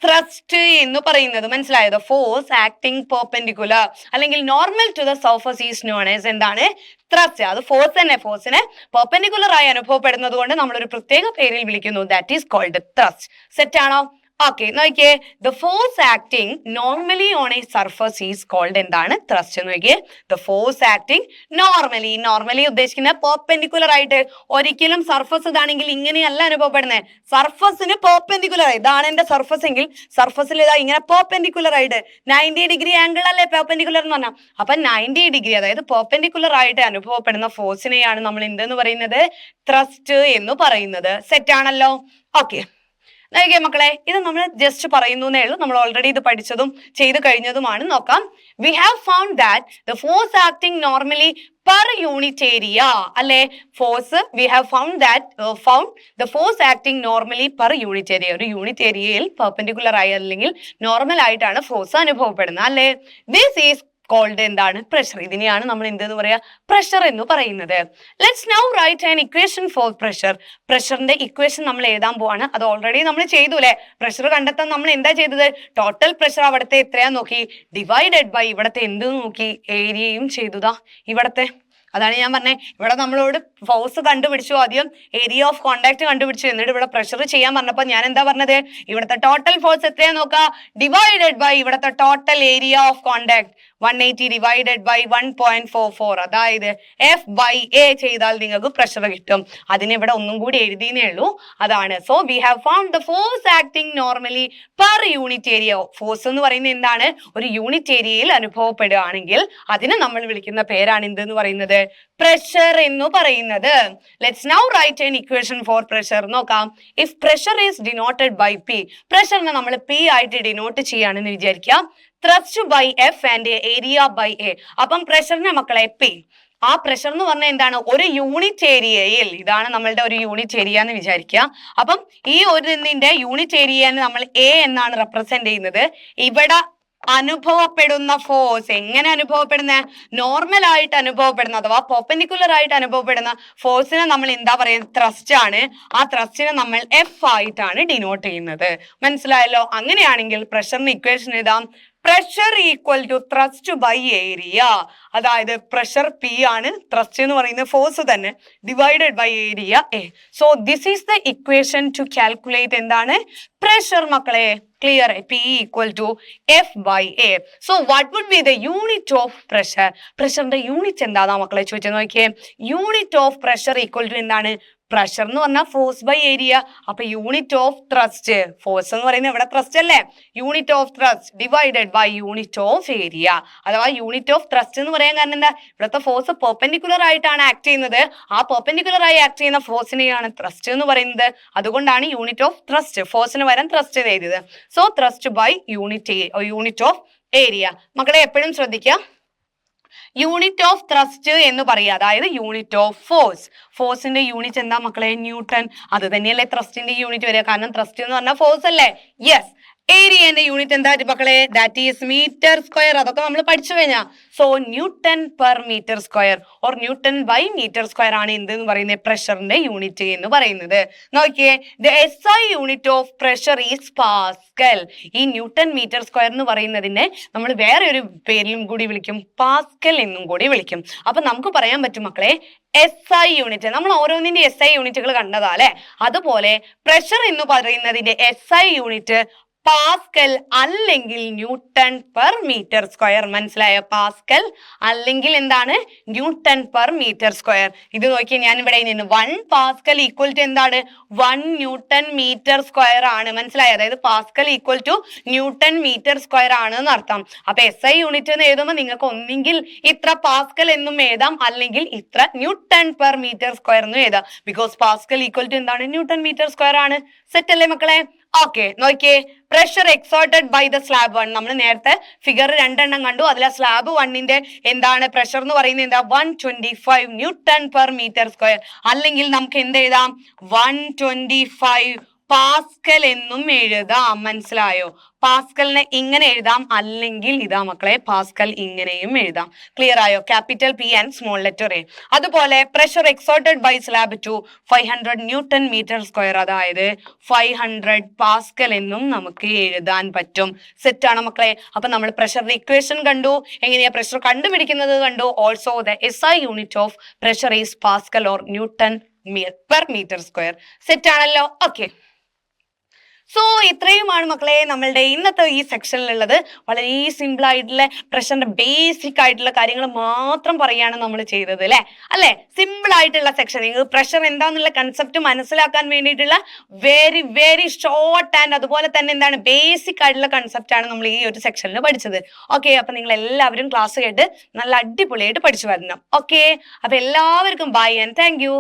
ത്രസ്റ്റ് എന്ന് പറയുന്നത്. മനസ്സിലായത്? ഫോഴ്സ് ആക്ടിങ് പെർപെൻഡിക്കുലർ അല്ലെങ്കിൽ normal to the surface is known as എന്താണ്, ത്രസ്റ്റ്. അത് ഫോഴ്സ് തന്നെ, ഫോഴ്സിനെ പെർപെൻഡിക്കുലർ ആയി അനുഭവപ്പെടുന്നത് കൊണ്ട് നമ്മൾ ഒരു പ്രത്യേക പേരിൽ വിളിക്കുന്നു, that is called thrust. Set ആണോ? ഓക്കെ, നോക്കിയേ, the force acting normally on a surface is called എന്താണ്, ത്രസ്റ്റ്. നോക്കിയേ, the force acting normally, normally ഉദ്ദേശിക്കുന്നത് പെർപെൻഡിക്കുലർ ആയിട്ട്. ഒരിക്കലും സർഫസ് ഇതാണെങ്കിൽ ഇങ്ങനെയല്ല അനുഭവപ്പെടുന്നത്, സർഫസിന് പെർപെൻഡിക്കുലർ ആയി. ഇതാണ് എന്റെ സർഫസ് എങ്കിൽ സർഫസിൽ ഇതാ ഇങ്ങനെ പെർപെൻഡിക്കുലർ ആയിട്ട് 90 ഡിഗ്രി ആംഗിൾ അല്ലേ പെർപെൻഡിക്കുലർ എന്ന് പറഞ്ഞാൽ. അപ്പൊ 90 ഡിഗ്രി അതായത് പെർപെൻഡിക്കുലർ ആയിട്ട് അനുഭവപ്പെടുന്ന ഫോഴ്സിനെയാണ് നമ്മൾ എന്തെന്ന് പറയുന്നത്, ത്രസ്റ്റ് എന്ന് പറയുന്നത്. സെറ്റ് ആണല്ലോ. ഓക്കെ, നോക്കിയേ മക്കളെ, ഇത് നമ്മൾ ജസ്റ്റ് പറയുന്നേ ഉള്ളൂ, നമ്മൾ ഓൾറെഡി ഇത് പഠിച്ചതും ചെയ്ത് കഴിഞ്ഞതുമാണ്. നോക്കാം. We have found that the force acting normally per unit area അല്ലെ. Force we have found the force acting normally per unit area. ഒരു യൂണിറ്റ് ഏരിയയിൽ പെർപെൻഡിക്കുലർ ആയി അല്ലെങ്കിൽ നോർമൽ ആയിട്ടാണ് ഫോഴ്സ് അനുഭവപ്പെടുന്നത് അല്ലെ. ദിസ് ഈസ് കോൾഡ് എന്താണ് പ്രഷർ. ഇതിനെയാണ് നമ്മൾ എന്തെന്ന് പറയാ പ്രഷർ എന്ന് പറയുന്നത്. Let's now write an equation for pressure. പ്രഷറിന്റെ ഇക്വേഷൻ നമ്മൾ എഴുതാൻ പോവാണ്. അത് ഓൾറെഡി നമ്മൾ ചെയ്തു അല്ലെ. പ്രഷർ കണ്ടെത്താൻ നമ്മൾ എന്താ ചെയ്തത്? ടോട്ടൽ പ്രഷർ അവിടുത്തെ എത്രയാ നോക്കി, ഡിവൈഡഡ് ബൈ ഇവിടത്തെ എന്ത് നോക്കി, ഏരിയയും ചെയ്തുതാ ഇവിടത്തെ. അതാണ് ഞാൻ പറഞ്ഞത്, ഇവിടെ നമ്മളോട് ഫോഴ്സ് കണ്ടുപിടിച്ചു, ആദ്യം ഏരിയ ഓഫ് കോണ്ടാക്ട് കണ്ടുപിടിച്ചു, എന്നിട്ട് ഇവിടെ പ്രഷർ ചെയ്യാൻ പറഞ്ഞപ്പോൾ ഞാൻ എന്താ പറഞ്ഞത്, ഇവിടുത്തെ ടോട്ടൽ ഫോഴ്സ് എത്രയാ നോക്കുക, ഡിവൈഡഡ് ബൈ ഇവിടുത്തെ total area of contact 180 divided by 1.44, അതായത് F/A ചെയ്താൽ നിങ്ങൾക്ക് പ്രഷർ കിട്ടും. അതിന് ഇവിടെ ഒന്നും കൂടി എഴുതിയേ ഉള്ളൂ, അതാണ്. So we have found the force acting normally per unit area. Force എന്ന് പറയുന്നത് എന്താണ്, ഒരു യൂണിറ്റ് ഏരിയയിൽ അനുഭവപ്പെടുകയാണെങ്കിൽ അതിന് നമ്മൾ വിളിക്കുന്ന പേരാണ് എന്തെന്ന് പറയുന്നത്, പ്രഷർ എന്ന് പറയുന്നത്. Let's now write an equation for pressure. നോക്കാം. If pressure is denoted by P, പ്രഷറിനെ നമ്മൾ P ആയിട്ട് ഡിനോട്ട് ചെയ്യാണെന്ന് വിചാരിക്കാം. Thrust by F and area by A. അപ്പം പ്രഷറിനെ മക്കളെ P, ആ പ്രഷർ എന്ന് പറഞ്ഞാൽ എന്താണ്, ഒരു യൂണിറ്റ് ഏരിയയിൽ, ഇതാണ് നമ്മളുടെ ഒരു യൂണിറ്റ് ഏരിയ എന്ന് വിചാരിക്കുക. അപ്പം ഈ ഒരു യൂണിറ്റ് ഏരിയ നമ്മൾ A എന്നാണ് റെപ്രസെന്റ് ചെയ്യുന്നത്. ഇവിടെ അനുഭവപ്പെടുന്ന ഫോഴ്സ് എങ്ങനെ അനുഭവപ്പെടുന്ന, നോർമൽ ആയിട്ട് അനുഭവപ്പെടുന്ന അഥവാ പെർപെൻഡിക്കുലർ ആയിട്ട് അനുഭവപ്പെടുന്ന ഫോഴ്സിനെ നമ്മൾ എന്താ പറയുക, ത്രസ്റ്റ് ആണ്. ആ ത്രസ്റ്റിനെ നമ്മൾ F ആയിട്ടാണ് ഡിനോട്ട് ചെയ്യുന്നത്. മനസ്സിലായല്ലോ? അങ്ങനെയാണെങ്കിൽ പ്രഷറിന് ഇക്വേഷൻ എഴുതാം. Pressure equal to thrust by area. അതായത് പ്രഷർ P ആണ്, ത്രസ്റ്റ് എന്ന് പറയുന്ന ഫോഴ്സ് തന്നെ, divided by area A. So this is the equation to calculate എന്താണ്, പ്രഷർ മക്കളെ. Clear? P equal to F/A. So what would be the unit of pressure? പ്രഷറിന്റെ unit എന്താണെന്നാ മക്കളെ ചോദിച്ചു നോക്കിയേ. Unit of pressure equal to എന്താണ്, pressure എന്ന് പറഞ്ഞാൽ ഫോഴ്സ് ബൈ ഏരിയ. അപ്പൊ യൂണിറ്റ് ഓഫ് ത്രസ്റ്റ്, ഫോഴ്സ് എന്ന് പറയുന്നത് ഇവിടെ ത്രസ്റ്റ് അല്ലേ, unit of thrust divided by unit of area. അഥവാ യൂണിറ്റ് ഓഫ് ത്രസ്റ്റ് എന്ന് പറയാൻ കാരണം എന്താ, ഇവിടുത്തെ ഫോഴ്സ് പെർപെൻഡിക്കുലർ ആയിട്ടാണ് ആക്ട് ചെയ്യുന്നത്. ആ പെർപെൻഡിക്കുലർ ആയി ആക്ട് ചെയ്യുന്ന ഫോഴ്സിനെയാണ് ത്രസ്റ്റ് എന്ന് പറയുന്നത്. അതുകൊണ്ടാണ് യൂണിറ്റ് ഓഫ് ത്രസ്റ്റ്, ഫോഴ്സിന് പകരം ത്രസ്റ്റ് എഴുതിയത്. So thrust by unit of area. മക്കളെ എപ്പോഴും ശ്രദ്ധിക്കുക, യൂണിറ്റ് ഓഫ് ത്രസ്റ്റ് എന്ന് പറയുക, അതായത് യൂണിറ്റ് ഓഫ് ഫോഴ്സ്. ഫോഴ്സിന്റെ യൂണിറ്റ് എന്താ മക്കളെ, ന്യൂട്ടൺ. അത് തന്നെയല്ലേ ത്രസ്റ്റിന്റെ യൂണിറ്റ് വരിക, കാരണം ത്രസ്റ്റ് എന്ന് പറഞ്ഞാൽ ഫോഴ്സ് അല്ലേ. യെസ്. ഏരിയന്റെ യൂണിറ്റ് എന്താ മക്കളെ, ദാറ്റ് ഈസ് മീറ്റർ സ്ക്വയർ. അതൊക്കെ നമ്മൾ പഠിച്ചു കഴിഞ്ഞാ. So newton per metre square or newton by metre square ആണ് എന്തെന്ന് പറയുന്നത്, പ്രഷറിന്റെ യൂണിറ്റ് എന്ന് പറയുന്നത്. നോക്കിയേ, the SI unit of pressure is pascal. ഈ ന്യൂട്ടൺ മീറ്റർ സ്ക്വയർ എന്ന് പറയുന്നതിനെ നമ്മൾ വേറെ ഒരു പേരിലും കൂടി വിളിക്കും, പാസ്കൽ എന്നും കൂടി വിളിക്കും. അപ്പൊ നമുക്ക് പറയാൻ പറ്റും മക്കളെ, SI യൂണിറ്റ്, നമ്മൾ ഓരോന്നിന്റെ SI യൂണിറ്റുകൾ കണ്ടതാ അല്ലെ. അതുപോലെ പ്രഷർ എന്ന് പറയുന്നതിന്റെ SI യൂണിറ്റ് പാസ്കൽ അല്ലെങ്കിൽ ന്യൂട്ടൺ പെർ മീറ്റർ സ്ക്വയർ. മനസ്സിലായോ? പാസ്കൽ അല്ലെങ്കിൽ എന്താണ്, ന്യൂട്ടൺ പെർ മീറ്റർ സ്ക്വയർ. ഇത് നോക്കിയാൽ ഞാൻ ഇവിടെ 1 പാസ്കൽ ഈക്വൽ ടു എന്താണ്, 1 ന്യൂട്ടൺ മീറ്റർ സ്ക്വയർ ആണ്. മനസ്സിലായോ? അതായത് pascal equal to newton metre square ആണ് എന്ന് അർത്ഥം. അപ്പൊ SI യൂണിറ്റ് എന്ന് എഴുതുമ്പോൾ നിങ്ങൾക്ക് ഒന്നെങ്കിൽ ഇത്ര പാസ്കൽ എന്നും എഴുതാം, അല്ലെങ്കിൽ ഇത്ര ന്യൂട്ടൺ പെർ മീറ്റർ സ്ക്വയർ എന്നും എഴുതാം. ബിക്കോസ് പാസ്കൽ ഈക്വൽ ടു എന്താണ്, ന്യൂട്ടൺ മീറ്റർ സ്ക്വയർ ആണ്. സെറ്റ് അല്ലേ മക്കളെ? ഓക്കെ, നോക്കിയേ. Pressure exerted by the slab 1. നമ്മൾ നേരത്തെ ഫിഗർ 2 കണ്ടു. അതിലെ സ്ലാബ് 1ന്റെ എന്താണ് പ്രഷർ എന്ന് പറയുന്നത്, എന്താ, 125 ന്യൂട്ടൺ പെർ മീറ്റർ സ്ക്വയർ. അല്ലെങ്കിൽ നമുക്ക് എന്ത് എഴുതാം, 125 പാസ്കൽ എന്നും എഴുതാം. മനസ്സിലായോ? പാസ്കലിനെ ഇങ്ങനെ എഴുതാം, അല്ലെങ്കിൽ ഇതാ മക്കളെ പാസ്കൽ ഇങ്ങനെയും എഴുതാം. ക്ലിയർ ആയോ? Capital P and small letter A. അതുപോലെ pressure exerted by slab 2 500 newton metre square, അതായത് 500 പാസ്കൽ എന്നും നമുക്ക് എഴുതാൻ പറ്റും. സെറ്റ് ആണ് മക്കളെ? അപ്പൊ നമ്മൾ പ്രഷറിന്റെ ഇക്വേഷൻ കണ്ടു, എങ്ങനെയാ പ്രഷർ കണ്ടുപിടിക്കുന്നത് കണ്ടു. Also the SI unit of pressure is pascal or newton per metre square. Set ആണല്ലോ? ഓക്കെ. സോ ഇത്രയുമാണ് മക്കളെ നമ്മളുടെ ഇന്നത്തെ ഈ സെക്ഷനിലുള്ളത്. വളരെ സിമ്പിൾ ആയിട്ടുള്ള പ്രഷറിന്റെ ബേസിക് ആയിട്ടുള്ള കാര്യങ്ങൾ മാത്രം പറയാണ് നമ്മൾ ചെയ്തത് അല്ലേ. സിമ്പിൾ ആയിട്ടുള്ള സെക്ഷൻ. നിങ്ങൾക്ക് പ്രഷർ എന്താന്നുള്ള കൺസെപ്റ്റ് മനസ്സിലാക്കാൻ വേണ്ടിയിട്ടുള്ള വെരി വെരി ഷോർട്ട് ആൻഡ് അതുപോലെ തന്നെ എന്താണ് ബേസിക് ആയിട്ടുള്ള കൺസെപ്റ്റ് ആണ് നമ്മൾ ഈ ഒരു സെക്ഷനിൽ പഠിച്ചത്. ഓക്കെ, അപ്പൊ നിങ്ങൾ എല്ലാവരും ക്ലാസ് കേട്ട് നല്ല അടിപൊളിയായിട്ട് പഠിച്ചു വരണം. ഓക്കെ, അപ്പൊ എല്ലാവർക്കും ബൈ ആൻഡ് താങ്ക് യു.